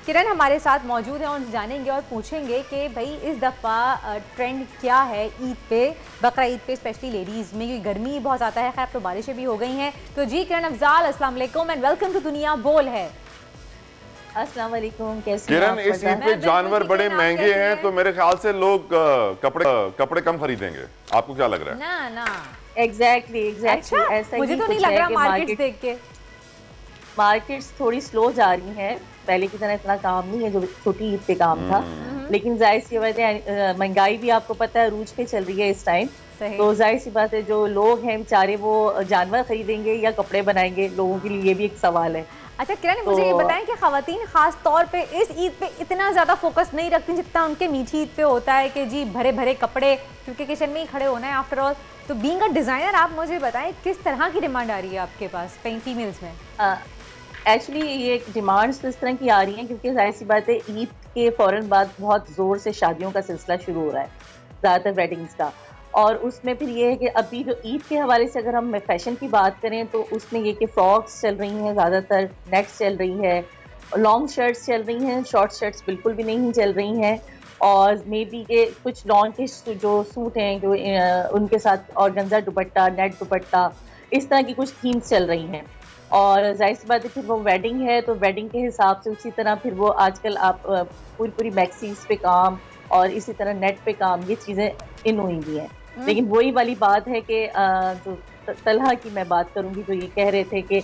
किरण हमारे साथ मौजूद हैं, और जानेंगे और पूछेंगे कि भाई इस दफ़ा ट्रेंड क्या है ईद पे, बकरा ईद पे, स्पेशली लेडीज़ में, क्योंकि गर्मी बहुत ज़्यादा है। खैर तो बारिशें भी हो गई हैं। तो जी किरण अफजाल, अस्सलाम वालेकुम एंड वेलकम टू दुनिया बोल है। अस्सलाम वालेकुम, कैसे किरण, इस ईद पे जानवर बड़े महंगे हैं, तो मेरे ख्याल से लोग कपड़े कम खरीदेंगे, आपको क्या लग रहा है? ना एग्जैक्टली अच्छा, ऐसा मुझे तो नहीं लग रहा मार्केट्स देख के। मार्केट्स थोड़ी स्लो जा रही हैं, पहले की तरह इतना काम नहीं है जो छोटी ईद पे काम था, लेकिन जाहिर सी बात है महंगाई भी आपको पता है रूज पे चल रही है इस टाइम, तो जाहिर सी बात है जो लोग हैं बेचारे वो जानवर खरीदेंगे या कपड़े बनाएंगे, लोगों के लिए ये भी एक सवाल है। अच्छा किरण, मुझे ये बताएं कि ख़वातीन खास तौर पे इस ईद पे इतना ज़्यादा फोकस नहीं रखती जितना उनके मीठी ईद पे होता है कि जी भरे भरे कपड़े, क्योंकि किचन में ही खड़े होना है आफ्टर ऑल। तो बीइंग अ डिज़ाइनर आप मुझे बताएं किस तरह की डिमांड आ रही है आपके पास फीमेल्स में? एक्चुअली ये डिमांड्स तो इस तरह की आ रही हैं क्योंकि जाहिर सी बात है ईद के फ़ौरन बाद बहुत ज़ोर से शादियों का सिलसिला शुरू हो रहा है, ज़्यादातर वेडिंग्स का, और उसमें फिर ये है कि अभी जो ईद के हवाले से अगर हम फैशन की बात करें तो उसमें ये कि फ्रॉक्स चल रही हैं, ज़्यादातर नेट्स चल रही है, लॉन्ग शर्ट्स चल रही हैं, शॉर्ट शर्ट्स बिल्कुल भी नहीं चल रही हैं, और मे बी के कुछ लॉन्ग के जो सूट हैं जो उनके साथ ऑर्गेन्जा दुपट्टा, नेट दुपट्टा, इस तरह की कुछ थीम्स चल रही हैं। और जाहिर सी बात है फिर वो वेडिंग है तो वेडिंग के हिसाब से उसी तरह फिर वो आजकल आप पूरी मैक्सीज पे काम और इसी तरह नेट पे काम, ये चीज़ें इन हुई भी हैं। लेकिन वही वाली बात है कि जो तलहा की मैं बात करूँगी तो ये कह रहे थे कि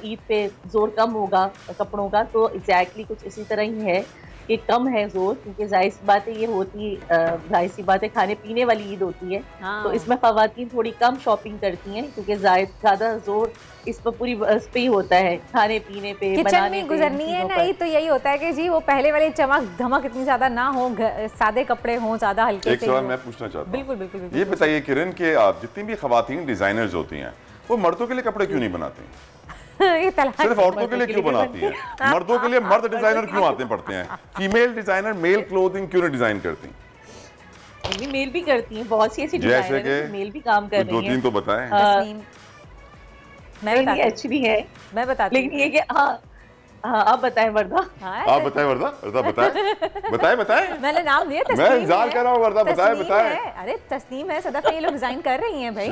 ईद पे जोर कम होगा कपड़ों का, तो एग्जैक्टली कुछ इसी तरह ही है कि कम है जोर, क्योंकि जाहिर सी बात है ये होती जाहिर सी बात है खाने पीने वाली ईद होती है। तो इसमें ख़वातीन थोड़ी कम शॉपिंग करती हैं क्योंकि ज़्यादा जोर इस पर पूरी इस पे ही होता है, खाने पीने पे, किचन में गुजरनी है ना ईद, तो यही होता है कि जी वो पहले वाले चमक धमक इतनी ज्यादा ना हो, सादे कपड़े हों, ज्यादा हल्के। एक सवाल मैं पूछना चाहता हूँ। बिल्कुल बिल्कुल। ये बताइए किरण के जितनी भी ख़वातीन डिजाइनर्स होती हैं वो मर्दों के लिए कपड़े क्यों नहीं बनाती? सिर्फ औरतों के लिए क्यों बनाती हैं? मर्दों के लिए मर्द डिजाइनर क्यों आते पड़ते हैं? फीमेल डिजाइनर मेल क्लोथिंग क्यों नहीं डिजाइन करती? मेल भी करती हैं, बहुत सी ऐसी डिजाइनर हैं मेल भी काम कर रही हैं। 2-3 तो बताएं। मैं एक्चुअली है, मैं बताती, लेकिन ये कि हाँ आप बताएं वर्दा। आप बताएं वर्दा, बताएं। मैंने नाम दिया, मैं इंतजार कर रहा हूँ वर्दा, बताएं। अरे तस्नीम है, सदफ है, ये लोग डिजाइन कर रही हैं भाई।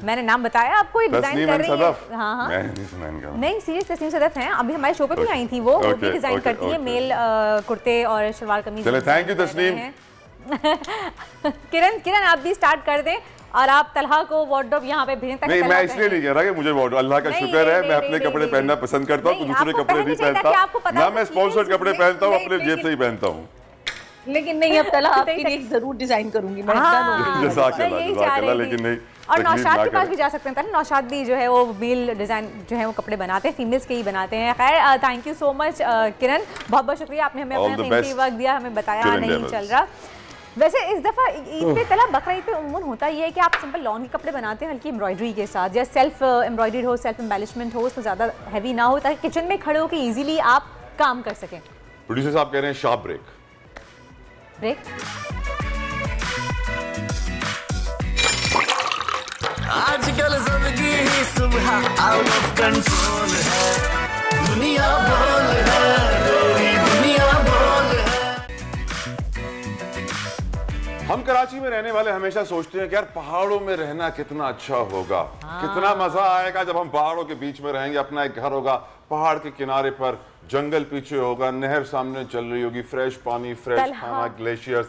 मैंने नाम बताया आपको, ये डिजाइन कर रही है। हाँ नहीं सीरियस, तस्नीम सदफ हैं, अभी हमारे शो पे भी आई थी, वो भी डिजाइन करती है मेल कुर्ते और शलवार कमीज। चले थैंक यू तस्नीम। किरण आप भी स्टार्ट कर दें और आप तलहा को वार्डरोब यहाँ पे भेजें। नहीं मैं इसलिए नहीं कह रहा कि मुझे वार्डरोब, अल्लाह का शुक्र है मैं अपने कपड़े पहनना पसंद करता हूँ, तो दूसरे कपड़े नहीं पहनता ना, मैं स्पॉन्सर्ड कपड़े पहनता हूँ, अपने जेब से ही पहनता हूँ। लेकिन नहीं अब तलहा आपके लिए जरूर डिजाइन करूंगी मैं, जज़ाकल्लाह। लेकिन नहीं, और नौशाद के पास भी जा सकते हैं, नौशाद भी जो है वो मेल डिज़ाइन जो है वो कपड़े बनाते हैं, फीमेल्स के ही बनाते हैं। खैर थैंक यू सो मच किरण, बहुत बहुत शुक्रिया, आपने हमें अपना कीमती वक्त दिया, हमें बताया नहीं चल रहा। वैसे इस दफ़ा ईद पे तला बकरा ईद पे उम्मून होता ये है कि आप सिंपल लॉन के कपड़े बनाते हैं हल्की एम्ब्रॉयडरी के साथ, या सेल्फ एम्ब्रॉयडरी हो, सेल्फ एम्बेलिशमेंट हो, उसमें ज़्यादा हैवी ना हो, ताकि किचन में खड़े होकर इजीली आप काम कर सकें। प्रोड्यूसर साहब कह रहे हैं शार्प ब्रेक। आजकल सबकी ही सुबह आउट ऑफ कंट्रोल है, दुनिया बोल है, दुनिया बोल है। हम कराची में रहने वाले हमेशा सोचते हैं कि यार पहाड़ों में रहना कितना अच्छा होगा, कितना मजा आएगा जब हम पहाड़ों के बीच में रहेंगे, अपना एक घर होगा, पहाड़ के किनारे पर, जंगल पीछे होगा, नहर सामने चल रही होगी, फ्रेश पानी, फ्रेश खाना, ग्लेशियर्स,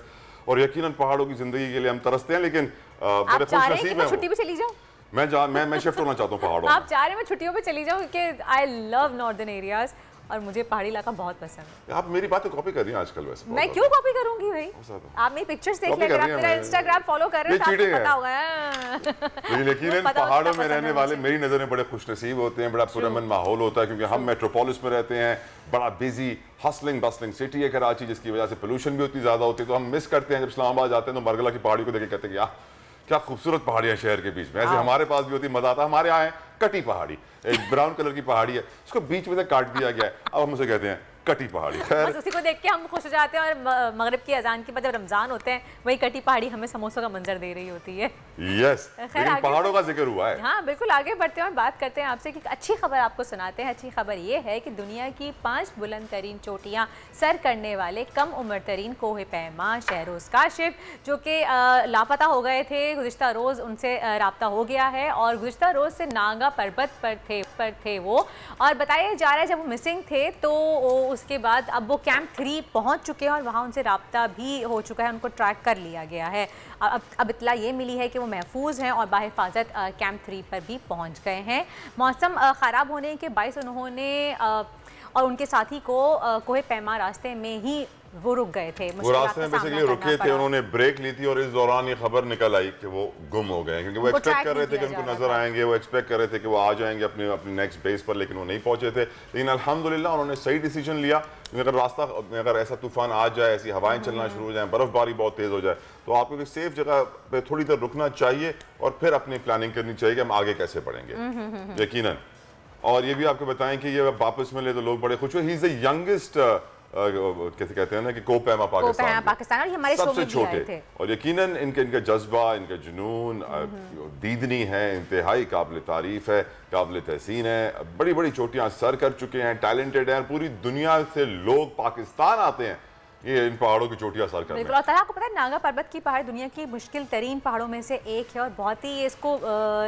और यकीनन पहाड़ों की जिंदगी के लिए हम तरसते हैं। लेकिन आप चाह रहे हैं कि छुट्टी पे चली जाऊं? मैं शिफ्ट होना चाहता हूँ पहाड़ों में। आप चाह रहे हैं मैं छुट्टियों पे चली जाऊं, क्योंकि आई लव नॉर्दर्न एरियाज, और मुझे पहाड़ी इलाका बहुत पसंद है। आप मेरी बात कॉपी कर रही हैं आजकल वैसे। मैं क्यों कॉपी करूंगी भाई, आप मेरी पिक्चर्स देख लें, आप मेरा इंस्टाग्राम फॉलो कर रहे हैं तो आपको पता होगा। लेकिन पहाड़ों में रहने वाले मेरी नज़र में बड़े खुशनसीब होते हैं, बड़ा पुरअमन माहौल होता है, क्योंकि हम मेट्रोपोलिस में रहते हैं, बड़ा बिजी हसलिंग बसलिंग सिटी है कराची, जिसकी वजह से पोल्यूशन भी उतनी ज़्यादा होती है। तो हम मिस करते हैं जब इस्लामाबाद जाते हैं तो मरगला की पहाड़ी को देख के कहते हैं कि क्या खूबसूरत पहाड़ियाँ शहर के बीच में। ऐसे हमारे पास भी होती, मजा आता है। हमारे यहाँ है कटी पहाड़ी, एक ब्राउन कलर की पहाड़ी है, उसको बीच में से काट दिया गया है, अब हम उसे कहते हैं कटी पहाड़ी। बस उसी को देख के हम खुश हो जाते हैं, और मगरिब की अजान के बाद जब रमजान होते हैं वही कटी पहाड़ी हमें समोसों का मंजर दे रही होती है। यस, लेकिन पहाड़ों का जिक्र हुआ है। हाँ बिल्कुल, आगे बढ़ते हैं और बात करते हैं आपसे कि अच्छी खबर आपको सुनाते हैं। अच्छी खबर ये है कि दुनिया की 5 बुलंद तरीन चोटियाँ सर करने वाले कम उम्र तरीन कोहे पैमा शहरोज़ काशिफ, जो कि लापता हो गए थे, गुज़िश्ता रोज़ उनसे रब्ता हो गया है और गुज़िश्ता रोज़ से नागा पर्वत पर थे वो, और बताया जा रहा है जब वो मिसिंग थे तो उसके बाद अब वो कैंप 3 पहुंच चुके हैं और वहाँ उनसे रब्ता भी हो चुका है, उनको ट्रैक कर लिया गया है। अब इत्तला ये मिली है कि वो महफूज हैं और बाहिफाजत कैंप 3 पर भी पहुंच गए हैं। मौसम ख़राब होने के बायस उन्होंने और उनके साथी को कोहे पैमा रास्ते में ही वो रुक गए थे, वो रास्ते में बेसिकली रुके थे, उन्होंने ब्रेक ली थी और इस दौरान ये खबर निकल आई कि वो गुम हो गए, क्योंकि वो एक्सपेक्ट कर रहे थे कि उनको नजर आएंगे, वो एक्सपेक्ट कर रहे थे कि वो आ जाएंगे अपने नेक्स्ट बेस पर, लेकिन वो नहीं पहुंचे थे। लेकिन अल्हम्दुलिल्लाह उन्होंने सही डिसीजन लिया। अगर रास्ता अगर ऐसा तूफान आ जाए, ऐसी हवाएं चलना शुरू हो जाए, बर्फबारी बहुत तेज हो जाए, तो आपको एक सेफ जगह पे थोड़ी देर रुकना चाहिए और फिर अपनी प्लानिंग करनी चाहिए कि हम आगे कैसे बढ़ेंगे यकीनन। और ये भी आपको बताएं कि ये वापस मिले तो लोग बड़े खुश हुए। ही इज द यंगेस्ट कैसे कहते हैं ना कि कोपैमा पाकिस्तान और हमारे सबसे छोटे, और यकीनन इनका जज्बा, इनका जुनून दीदनी है, इंतहाई काबिल तारीफ है, काबिल तहसीन है। बड़ी बड़ी चोटियां सर कर चुके हैं, टैलेंटेड हैं, पूरी दुनिया से लोग पाकिस्तान आते हैं ये इन पहाड़ों की चोटियां सर करने। बिल्कुल, और आपको पता है नागा पर्वत की पहाड़ दुनिया की मुश्किल तरीन पहाड़ों में से एक है और बहुत ही इसको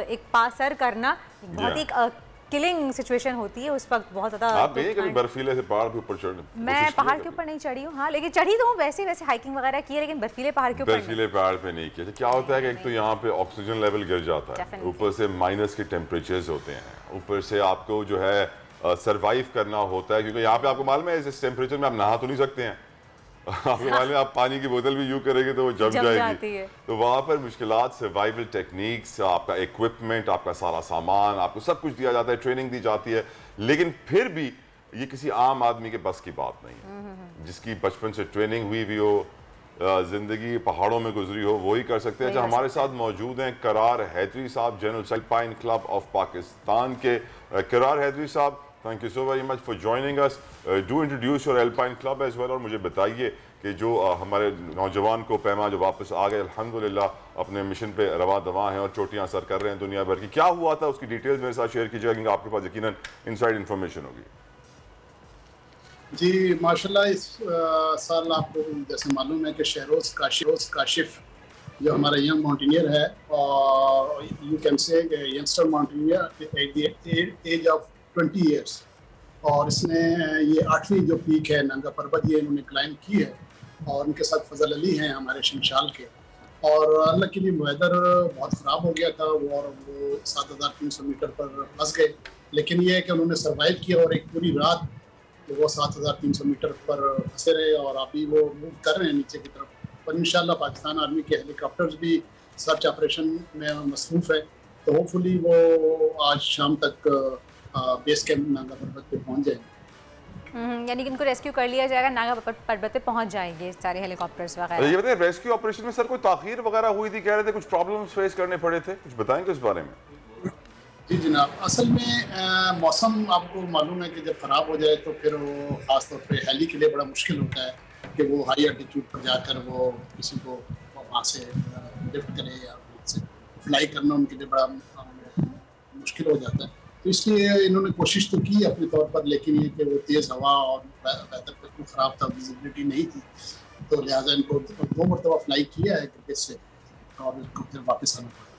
एक पास सर करना बहुत ही किलिंग सिचुएशन होती है उस वक्त, बहुत ज़्यादा। आप गए कभी बर्फीले से पहाड़ के ऊपर चढ़ने? मैं पहाड़ के ऊपर नहीं चढ़ी हूँ, हाँ, लेकिन चढ़ी तो हूँ वैसे हाइकिंग वगैरह की है, लेकिन बर्फीले पहाड़ के ऊपर बर्फीले पहाड़ पे नहीं किया। क्या होता है कि एक तो यहाँ पे ऑक्सीजन लेवल गिर जाता है, ऊपर से माइनस के टेम्परेचर्स होते हैं, ऊपर से आपको जो है सर्वाइव करना होता है, क्योंकि यहाँ पे आपको मालूम है इस टेम्परेचर में आप नहा तो नहीं सकते हैं। आपको मालूम है आप पानी की बोतल भी यूं करेंगे तो वो जम जाएगी। तो वहाँ पर मुश्किलात, सर्वाइवल टेक्निक्स, आपका इक्विपमेंट, आपका सारा सामान, आपको सब कुछ दिया जाता है, ट्रेनिंग दी जाती है, लेकिन फिर भी ये किसी आम आदमी के बस की बात नहीं है। जिसकी बचपन से ट्रेनिंग हुई भी हो, जिंदगी पहाड़ों में गुजरी हो, वही कर सकते हैं। जो हमारे साथ मौजूद हैं करार हैदरी साहब, general alpine club of Pakistan के। करार हैदरी साहब, thank you so very much for joining us. Do introduce your alpine club as well, और मुझे बताइए कि जो हमारे नौजवान को पैमा जो वापस आ गए अल्हम्दुलिल्लाह अपने मिशन पे रवा दवा हैं और चोटियां सर कर रहे हैं दुनिया भर की, क्या हुआ था उसकी डिटेल्स मेरे साथ शेयर कीजिएगा, क्योंकि आपके पास यकीनन इनसाइड इन्फॉर्मेशन होगी। जी माशाल्लाह, इस साल आपको जैसे मालूम है कि शहरोज़ काशिफ जो हमारा यंग माउंटेनियर है, और you can say youngster mountaineer at the age of 20 years, और इसने ये 8वीं जो पीक है नागा पर्वत, ये इन्होंने क्लाइंब की है, और उनके साथ फजल अली हैं हमारे शमशाल के। और अल्लाह के लिए वेदर बहुत ख़राब हो गया था और वो 7300 मीटर पर फंस गए, लेकिन ये है कि उन्होंने सर्वाइव किया और एक पूरी रात वो 7300 मीटर पर फंसे रहे, और अभी वो मूव कर रहे हैं नीचे की तरफ। और इंशाल्लाह पाकिस्तान आर्मी के हेलीकॉप्टर्स भी सर्च ऑपरेशन में मसरूफ़ है, तो होपफुली वो आज शाम तक बेस कैंप नागा पर्वत पे पहुंच जाएंगे। यानी कि इनको रेस्क्यू कर लिया जाएगा, नागा पर्वत पे पहुंच जाएंगे सारे हेलीकॉप्टर्स वगैरह। ये बताइए रेस्क्यू ऑपरेशन में सर कोई ताखीर वगैरह हुई थी, कह रहे थे कुछ प्रॉब्लम्स फेस करने पड़े थे, कुछ बताएंगे इस बारे में? जी जनाब, असल में मौसम आपको मालूम है कि जब ख़राब हो जाए तो फिर वो ख़ास तौर पे हेली के लिए बड़ा मुश्किल होता है कि वो हाई एल्टीट्यूड पर जाकर वो किसी को वहाँ से लिफ्ट करे या फ्लाई करना उनके लिए बड़ा मुश्किल हो जाता है। तो इसलिए इन्होंने कोशिश तो की अपने तौर पर, लेकिन ये कि वो तेज़ हवा और वेदर बिल्कुल ख़राब था, विजिबिलिटी नहीं थी, तो लिहाजा इनको 2 मरतबा फ्लाई किया है क्रिकेट से और इनको फिर वापस आना पड़ा।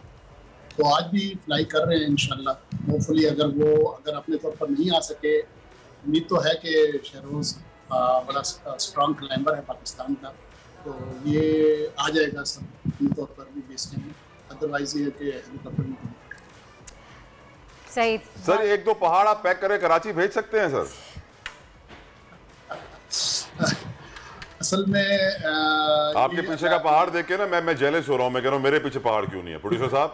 तो आज भी फ्लाई कर रहे हैं इंशाल्लाह। होपफुली अगर अपने तौर पर नहीं आ सके, उम्मीद तो है कि शहरोज़ बड़ा स्ट्रॉन्ग क्लाइंबर है पाकिस्तान का, तो ये आ जाएगा सब अपने तौर पर भी बेस में, अदरवाइज ये कि हेलीकॉप्टर में। सही सर, 1-2 पहाड़ आप पैक करके कराची भेज सकते हैं सर? असल में आपके पीछे का पहाड़ देख के ना मैं जेलस हो रहा हूँ। मैं कह रहा हूँ मेरे पीछे पहाड़ क्यों नहीं है। प्रोड्यूसर साहब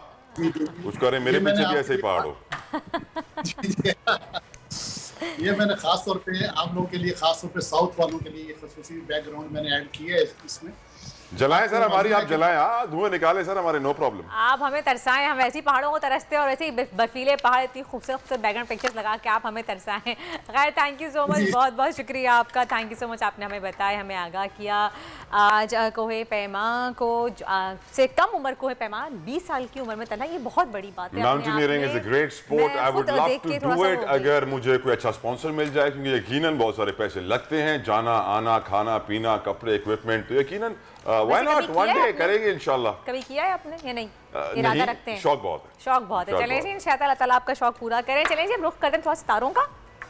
कुछ करें, मेरे पीछे भी ऐसे ही पहाड़ हो। ये मैंने खास तौर पे आप लोगों के लिए, खास तौर पे साउथ वालों के लिए खसूसी बैकग्राउंड मैंने ऐड की है इसमें। जलाएं सर हमारी, आप जलाएं, हाँ धुएं निकालें सर हमारे, नो प्रॉब्लम। आप हमें तरसाएं, हम वैसे ही पहाड़ों को तरसते हैं और वैसे ही बर्फीले पहाड़, इतनी खूबसूरत बैकग्राउंड पिक्चर्स लगा के आप हमें तरसाएं। खैर थैंक यू सो मच, बहुत बहुत शुक्रिया आपका, थैंक यू सो मच, आपने हमें बताया, हमें आगाह किया। आज कोहे पैमा को से कम उम्र कोहे पैमा 20 साल की उम्र में तला, ये बहुत बड़ी बात है। Mountaineering is a great sport, I would love to do it अगर मुझे कोई अच्छा स्पॉन्सर मिल जाए, क्योंकि यकीनन बहुत सारे पैसे लगते हैं, जाना आना, खाना पीना, कपड़े, इक्विपमेंट, तो यकीनन व्हाई नॉट, वन डे करेंगे इंशाल्लाह। कभी किया है आपने या नहीं? इरादा रखते हैं? शौक बहुत है, शौक बहुत है। चलें जी इंशाअल्लाह अल्लाह ताला आपका शौक पूरा करें। चलें जी अब रुख करते हैं थोड़ा सितारों का।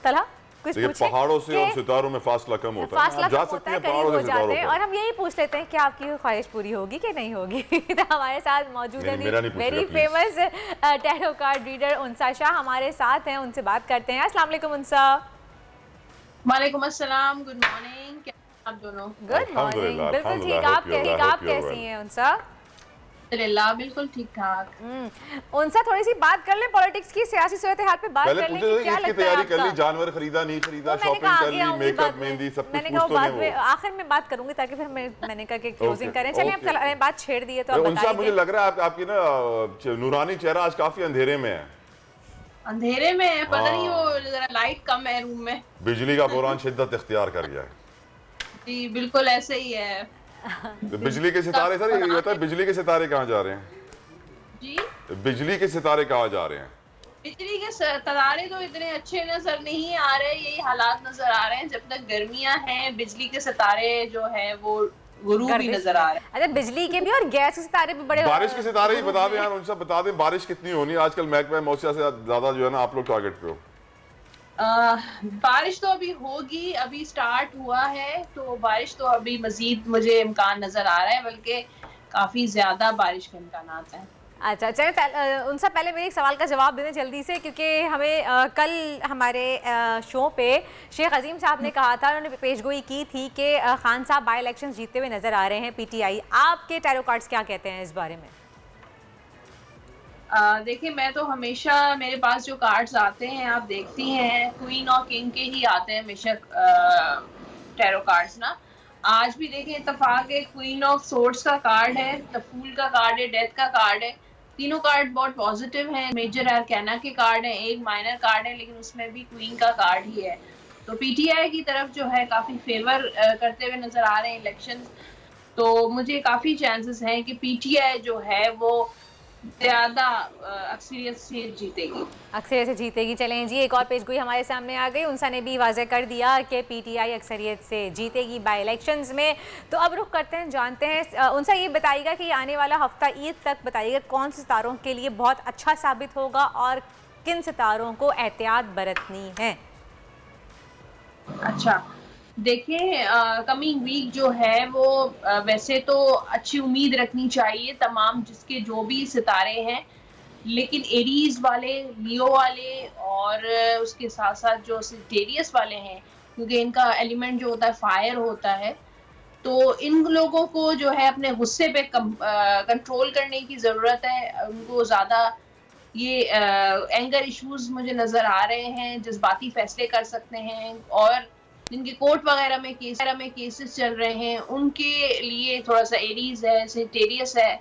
तला कुछ ये पहाड़ों से और सितारों में फासला कम होता है, आप जा सकते हैं पहाड़ों से सितारों पर। और हम यही पूछ लेते हैं कि आपकी ख्वाहिश पूरी होगी कि नहीं होगी। तो हमारे साथ मौजूद है very famous tarot card reader Unsa Shah हमारे साथ हैं, उनसे बात करते हैं। अस्सलाम वालेकुम उनसा। वालेकुम अस्सलाम, गुड मॉर्निंग, कैसे आप दोनों? गुड मॉर्निंग, बिल्कुल ठीक, आप कैसी हैं उनसा? अल्हम्दुलिल्लाह बिल्कुल ठीक ठाक। उनसा थोड़ी सी बात कर लें पॉलिटिक्स की, सियासी सूरत हाल पे बात कर लें कि क्या लगता है तैयारी कर ली, जानवर खरीदा नहीं खरीदा, शॉपिंग कर ली, मेकअप, मेहंदी, सब कुछ कुछ तो नहीं हो। आखिर में बात करूंगी ताकि फिर मैंने कहा कि क्लोजिंग करें। चलिए अब बात छेड़ दी है तो आप बताइए। मुझे लग रहा है आपकी ना नूरानी चेहरा आज काफी अंधेरे में है। अंधेरे में है, पता नहीं वो जरा लाइट कम है रूम में, बिजली का बोरान शिद्दत इख्तियार कर गया है। जी बिल्कुल ऐसे ही है। तो बिजली के सितारे सर, ये होता है बिजली के सितारे कहाँ जा रहे हैं जी? बिजली के सितारे कहाँ जा रहे हैं? बिजली के सितारे तो इतने अच्छे नजर नहीं आ रहे, यही हालात नजर आ रहे हैं। जब तक गर्मियां हैं बिजली के सितारे जो है वो गुरूब भी नजर आ रहे हैं। अच्छा बिजली के भी और गैस के सितारे भी बड़े, बारिश के सितारे ही बता दें यार, उनसे बता दें बारिश कितनी होनी है आजकल। महकमा मौसम से ज्यादा जो है ना आप लोग टारगेट पे हो। बारिश तो अभी होगी, अभी स्टार्ट हुआ है, तो बारिश तो अभी मजीद मुझे इम्कान नजर आ रहा है, बल्कि काफी ज्यादा बारिश के इम्कान है। अच्छा चलिए उनसे पहले मेरे एक सवाल का जवाब देने जल्दी से, क्योंकि हमें कल हमारे शो पे शेख अजीम साहब ने कहा था, उन्होंने पेशगोई की थी कि खान साहब बाई इलेक्शन जीतते हुए नजर आ रहे हैं पीटीआई। आपके टैरो कार्ड्स क्या कहते हैं इस बारे में? देखिए मैं तो हमेशा, मेरे पास जो कार्ड्स आते हैं आप देखती हैं क्वीन और किंग के ही आते हैं हमेशा टैरो कार्ड्स ना। आज भी देखें इत्तेफाक है, क्वीन ऑफ सोर्ड्स का कार्ड है, द फूल का कार्ड है, डेथ का कार्ड है, तीनों कार्ड बहुत पॉजिटिव हैं। मेजर अरकाना के कार्ड हैं, एक माइनर कार्ड है लेकिन उसमें भी क्वीन का कार्ड ही है। तो पीटीआई की तरफ जो है काफ़ी फेवर करते हुए नज़र आ रहे हैं इलेक्शन। तो मुझे काफ़ी चांसेस हैं कि पीटीआई जो है वो ज़्यादा अक्सरियत से जीतेगी, अक्सरियत से जीतेगी। चलें जी एक और पेशगोई हमारे सामने आ गई, उनसा ने भी वाज़ेह कर दिया कि पीटीआई अक्सरियत से जीतेगी बाई इलेक्शंस में। तो अब रुख करते हैं, जानते हैं उनसा ये बताइएगा कि आने वाला हफ्ता ईद तक बताइएगा कौन से सितारों के लिए बहुत अच्छा साबित होगा और किन सितारों को एहतियात बरतनी है। अच्छा देखिए कमिंग वीक जो है वो वैसे तो अच्छी उम्मीद रखनी चाहिए तमाम जिसके जो भी सितारे हैं, लेकिन एरीज वाले, लियो वाले और उसके साथ साथ जो सेजिटेरियस वाले हैं, क्योंकि इनका एलिमेंट जो होता है फायर होता है, तो इन लोगों को जो है अपने गुस्से पे कंट्रोल करने की ज़रूरत है। उनको ज़्यादा ये एंगर इश्यूज मुझे नज़र आ रहे हैं, जज्बाती फैसले कर सकते हैं, और जिनके कोर्ट वगैरह में केसेस चल रहे हैं उनके लिए थोड़ा सा एरीज है, सेजिटेरियस है,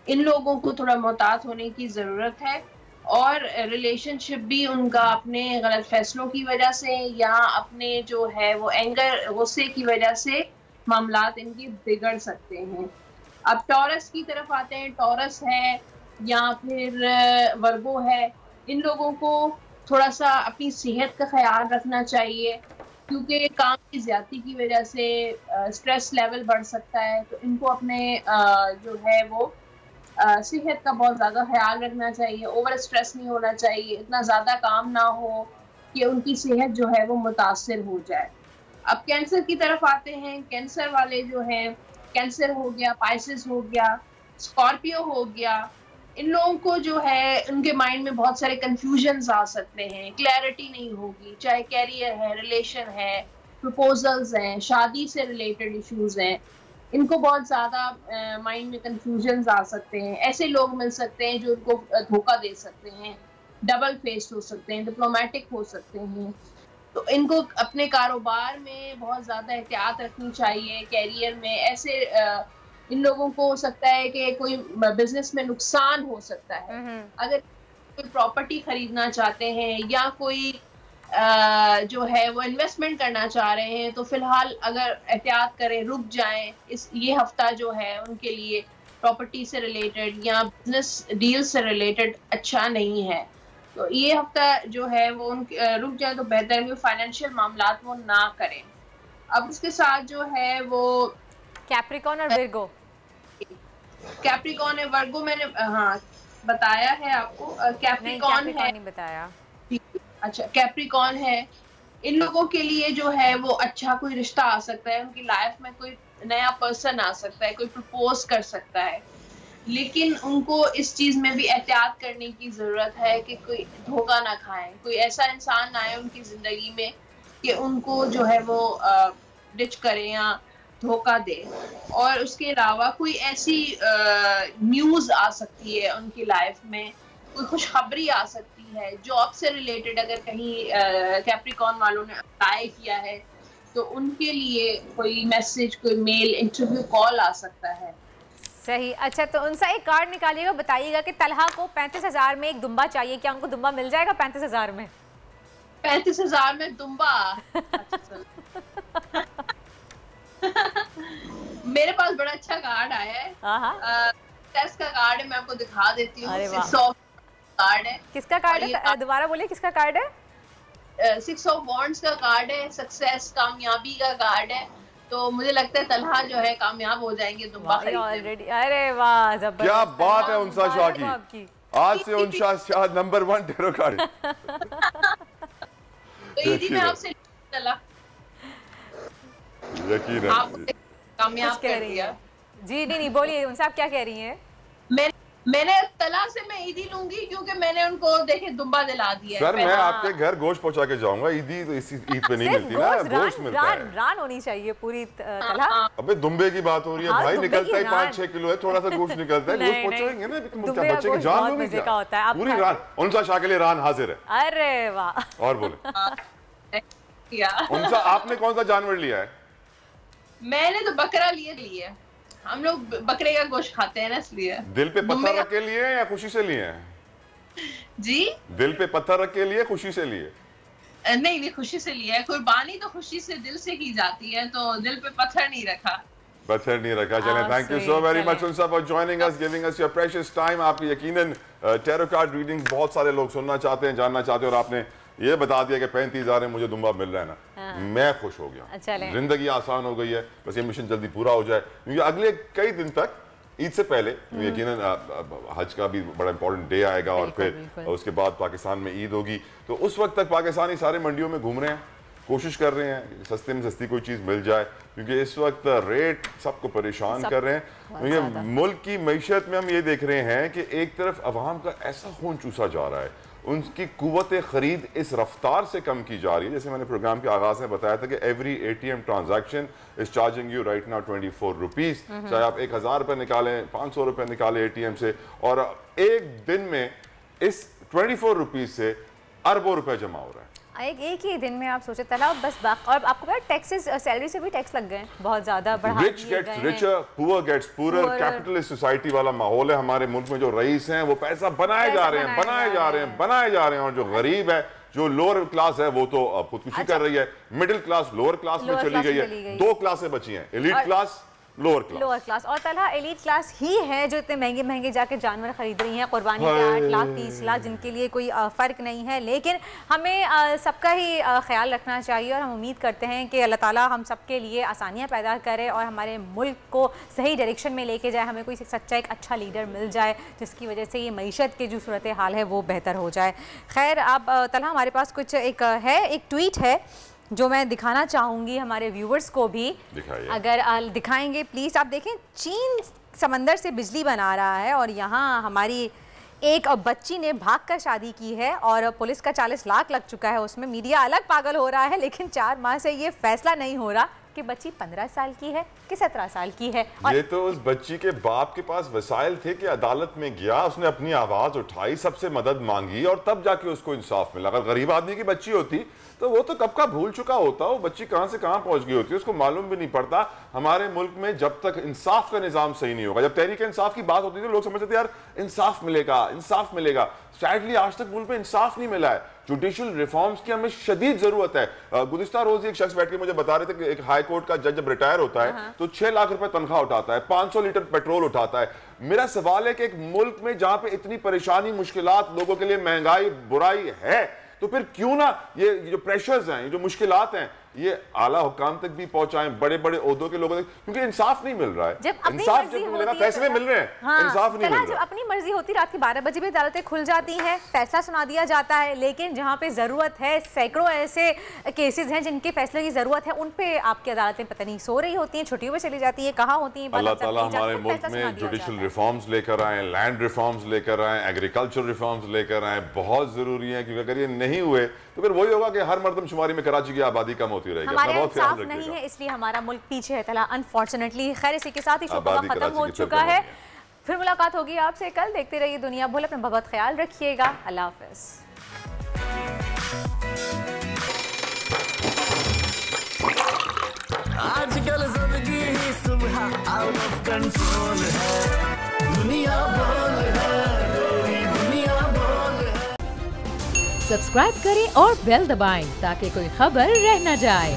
इन लोगों को थोड़ा मोहतात होने की ज़रूरत है। और रिलेशनशिप भी उनका अपने गलत फैसलों की वजह से या अपने जो है वो एंगर, गुस्से की वजह से मामलात इनके बिगड़ सकते हैं। अब टॉरस की तरफ आते हैं, टॉरस है या फिर वर्गो है, इन लोगों को थोड़ा सा अपनी सेहत का ख्याल रखना चाहिए, क्योंकि काम की ज़्यादती की वजह से स्ट्रेस लेवल बढ़ सकता है। तो इनको अपने जो है वो सेहत का बहुत ज़्यादा ख्याल रखना चाहिए, ओवर स्ट्रेस नहीं होना चाहिए, इतना ज़्यादा काम ना हो कि उनकी सेहत जो है वो मुतासर हो जाए। अब कैंसर की तरफ आते हैं, कैंसर वाले जो हैं, कैंसर हो गया, पाइसेस हो गया, स्कॉर्पियो हो गया, इन लोगों को जो है उनके माइंड में बहुत सारे कंफ्यूजन्स आ सकते हैं, क्लैरिटी नहीं होगी, चाहे कैरियर है, रिलेशन है, प्रपोजल्स हैं, शादी से रिलेटेड इश्यूज हैं, इनको बहुत ज़्यादा माइंड में कंफ्यूजन्स आ सकते हैं। ऐसे लोग मिल सकते हैं जो उनको धोखा दे सकते हैं, डबल फेस्ड हो सकते हैं, डिप्लोमेटिक हो सकते हैं। तो इनको अपने कारोबार में बहुत ज़्यादा एहतियात रखनी चाहिए। कैरियर में ऐसे इन लोगों को हो सकता है कि कोई बिजनेस में नुकसान हो सकता है। अगर कोई प्रॉपर्टी खरीदना चाहते हैं या कोई जो है वो इन्वेस्टमेंट करना चाह रहे हैं, तो फिलहाल अगर एहतियात करें, रुक जाएं। ये हफ्ता जो है उनके लिए प्रॉपर्टी से रिलेटेड या बिजनेस डील से रिलेटेड अच्छा नहीं है। तो ये हफ्ता जो है वो रुक जाए तो बेहतर है, फाइनेंशियल मामलात वो ना करें। अब उसके साथ जो है वो कैप्रिकॉर्न और विर्गो, कैप्रिकॉर्न है, वर्गो मैंने हाँ बताया है आपको। कैप्रिकॉर्न है, नहीं बताया। अच्छा, कैप्रिकॉर्न है, इन लोगों के लिए जो है वो अच्छा कोई रिश्ता आ सकता है, उनकी लाइफ में कोई नया पर्सन आ सकता है, कोई प्रपोज कर सकता है। लेकिन उनको इस चीज़ में भी एहतियात करने की ज़रूरत है कि कोई धोखा ना खाएं, कोई ऐसा इंसान ना आए उनकी ज़िंदगी में कि उनको जो है वो डिच करे या धोखा दे। और उसके अलावा कोई ऐसी न्यूज़ आ सकती है उनकी लाइफ में, कोई खुशखबरी आ सकती है जॉब से रिलेटेड। अगर कहीं कैप्रिकॉर्न वालों ने अप्लाई किया है तो उनके लिए कोई मैसेज, कोई मेल, इंटरव्यू कॉल आ सकता है। सही। अच्छा, तो उनसे एक कार्ड निकालिएगा, बताइएगा कि तलहा को 35,000 में एक दुम्बा चाहिए, क्या उनको दुम्बा मिल जाएगा 35,000 में? 35,000 में दुम्बा? मेरे पास बड़ा अच्छा कार्ड आया है, टेस्ट का कार्ड है, मैं आपको दिखा देती हूँ। 6 कार्ड है। किसका कार्ड है? दोबारा बोलिए, किसका कार्ड है? 6 ऑफ वॉन्ड्स का कार्ड है, सक्सेस, कामयाबी का कार्ड है। तो मुझे लगता है तलहा जो है कामयाब हो जाएंगे दुम्बा ऑलरेडी। अरे वाह, जबरदस्त, क्या बात है उनसा शाह की। आज से उनसा शाह नंबर 1 टेरो कार्ड। तो ईदी में आपसे चला यकीन है कामयाब कर दिया। जी नहीं, बोलिए उनसे, आप क्या कह रही हैं? मैंने तला से मैं ईदी लूंगी क्योंकि मैंने उनको देखे दुम्बा दिला दिया। सर मैं आपके घर गोश्त पहुंचा के जाऊंगा। ईदी तो इसी ईद पे नहीं मिलती ना, गोश्त मिलता है। रान होनी चाहिए पूरी तला। अबे दुम्बे की बात हो रही है भाई, निकलता ही 5-6 किलो है, थोड़ा सा गोश्त निकलता है, गोश्त पहुंचाएंगे ना, बच्चे की जान लोगी क्या? पूरी रान उनसा शाह के लिए रान हाजिर है। अरे वाह। और बोले उनसा, आपने कौन सा जानवर लिया है? मैंने तो बकरा लिए। हम लोग बकरे का गोश्त खाते हैं ना, इसलिए। दिल पे पत्थर रख के लिए या खुशी से लिए? जी, दिल पे पत्थर रख के लिए, खुशी से लिए? नहीं, खुशी से लिया है। कुर्बानी तो खुशी से दिल से की जाती है, तो दिल पे पत्थर नहीं रखा। पत्थर नहीं रखा। चलें, thank you so very much Unsa for joining us, giving us your precious time. आप यकीनन टैरो कार्ड रीडिंग बहुत सारे लोग सुनना चाहते हैं, जानना चाहते हैं, और आपने ये बता दिया कि 35,000 में मुझे दुम्बा मिल रहा है ना, मैं खुश हो गया। जिंदगी आसान हो गई है, बस ये मिशन जल्दी पूरा हो जाए, क्योंकि अगले कई दिन तक ईद से पहले यकीनन हज का भी बड़ा इंपॉर्टेंट डे आएगा, और फिर उसके बाद पाकिस्तान में ईद होगी। तो उस वक्त तक पाकिस्तानी सारे मंडियों में घूम रहे हैं, कोशिश कर रहे हैं सस्ते में सस्ती कोई चीज़ मिल जाए, क्योंकि इस वक्त रेट सबको परेशान कर रहे हैं। क्योंकि मुल्क की मैशत में हम ये देख रहे हैं कि एक तरफ अवाम का ऐसा खून चूसा जा रहा है, उनकी कुव्वत ख़रीद इस रफ्तार से कम की जा रही है। जैसे मैंने प्रोग्राम के आगाज़ में बताया था कि every ATM transaction is charging you right now 24 rupees. चाहे आप 1,000 रुपये निकालें, 500 रुपये निकालें ATM से, और एक दिन में इस 24 रुपीज़ से अरबों रुपए जमा हो रहा है। एक ही दिन में आप सोचे तला बस और आपको पता टैक्सेस, सैलरी से भी टैक्स लग गए हैं बहुत ज्यादा, बढ़ा दिए गए हैं। Rich gets richer, poor gets poor, capitalist society वाला माहौल है हमारे मुल्क में। जो रईस हैं वो पैसा बनाए जा रहे हैं, और जो गरीब है, जो लोअर क्लास है, वो तो खुदकुशी कर रही है। मिडिल क्लास लोअर क्लास में चली गई है। 2 क्लासें बची हैं, एलीट क्लास, लोअर क्लास। और तलहा एलीट क्लास ही है जो इतने महंगे महंगे जाके जानवर खरीद रही हैं, कुर्बानी के 8 लाख 30 लाख, जिनके लिए कोई फ़र्क नहीं है। लेकिन हमें सबका ही ख्याल रखना चाहिए, और हम उम्मीद करते हैं कि अल्लाह ताला हम सबके लिए आसानियाँ पैदा करे और हमारे मुल्क को सही डायरेक्शन में लेके जाए। हमें कोई सच्चा एक अच्छा लीडर मिल जाए जिसकी वजह से ये मईशत की जो सूरत हाल है वो बेहतर हो जाए। खैर, अब तलहा हमारे पास कुछ एक ट्वीट है जो मैं दिखाना चाहूँगी हमारे व्यूवर्स को भी, अगर दिखाएंगे प्लीज़। आप देखें, चीन समंदर से बिजली बना रहा है, और यहाँ हमारी एक बच्ची ने भागकर शादी की है और पुलिस का 40 लाख लग चुका है उसमें। मीडिया अलग पागल हो रहा है, लेकिन 4 माह से ये फैसला नहीं हो रहा कि बच्ची 15 साल की है कि 17 साल की है। और ये तो उस बच्ची के बाप के पास वसाइल थे कि अदालत में गया, उसने अपनी आवाज उठाई, सबसे मदद मांगी और तब जाके उसको इंसाफ मिला। अगर गरीब आदमी की बच्ची होती तो वो तो कब का भूल चुका होता, वो बच्ची कहां से कहां पहुंच गई होती, उसको मालूम भी नहीं पड़ता। हमारे मुल्क में जब तक इंसाफ का निजाम सही नहीं होगा, जब तहरीक इंसाफ की बात होती थी लोग समझते थे यार इंसाफ मिलेगा, इंसाफ मिलेगा। सैडली आज तक मुल्क में इंसाफ नहीं मिला है। जुडिशल रिफॉर्म्स की हमें शदीद जरूरत है। गुज़िश्ता रोज एक शख्स बैठ के मुझे बता रहे थे कि एक हाई कोर्ट का जज जब रिटायर होता है तो 6 लाख रुपए तनख्वाह उठाता है, 500 लीटर पेट्रोल उठाता है। मेरा सवाल है कि एक मुल्क में जहां पे इतनी परेशानी, मुश्किलात, लोगों के लिए महंगाई, बुराई है, तो फिर क्यों ना ये जो प्रेशर्स हैं, ये जो मुश्किलात हैं, ये आला हुकाम तक भी पहुंचाएं, बड़े बड़े ओहदों के लोगों तक, क्योंकि इंसाफ नहीं मिल रहा है। इंसाफ जब मिलेगा फैसले मिल रहे हैं, इंसाफ नहीं मिल रहा। जब अपनी मर्जी होती, रात के 12 बजे भी अदालतें खुल जाती हैं, फैसला सुना दिया जाता है, लेकिन जहां पे जरूरत है, सैकड़ों ऐसे केसेस हैं जिनके फैसले की जरूरत है, उन पे आपकी अदालतें पता नहीं सो रही होती हैं, छुट्टियों में चली जाती है, कहाँ होती हैं। अल्लाह ताला हमारे मुल्क में जुडिशल रिफॉर्म्स लेकर आए, लैंड रिफॉर्म्स लेकर आए, एग्रीकल्चर रिफॉर्म्स लेकर आए, बहुत जरूरी है, क्योंकि अगर ये नहीं हुए तो फिर वही होगा कि हर मरदमशुमारी में कराची की आबादी कम होती रहेगी। इंसाफ नहीं है, इसलिए हमारा मुल्क पीछे है तला, अनफॉर्चुनेटली। खैर, इसी के साथ ही शो खत्म हो चुका है। फिर मुलाकात होगी आपसे कल। देखते रहिए दुनिया भर, अपना बहुत ख्याल रखिएगा। अल्लाह हाफिज। आजकल जिंदगी ही सुबह आउट ऑफ कंट्रोल है, दुनिया बोल है, दुनिया बोल है। सब्सक्राइब करें और बेल दबाएं ताकि कोई खबर रह न जाए।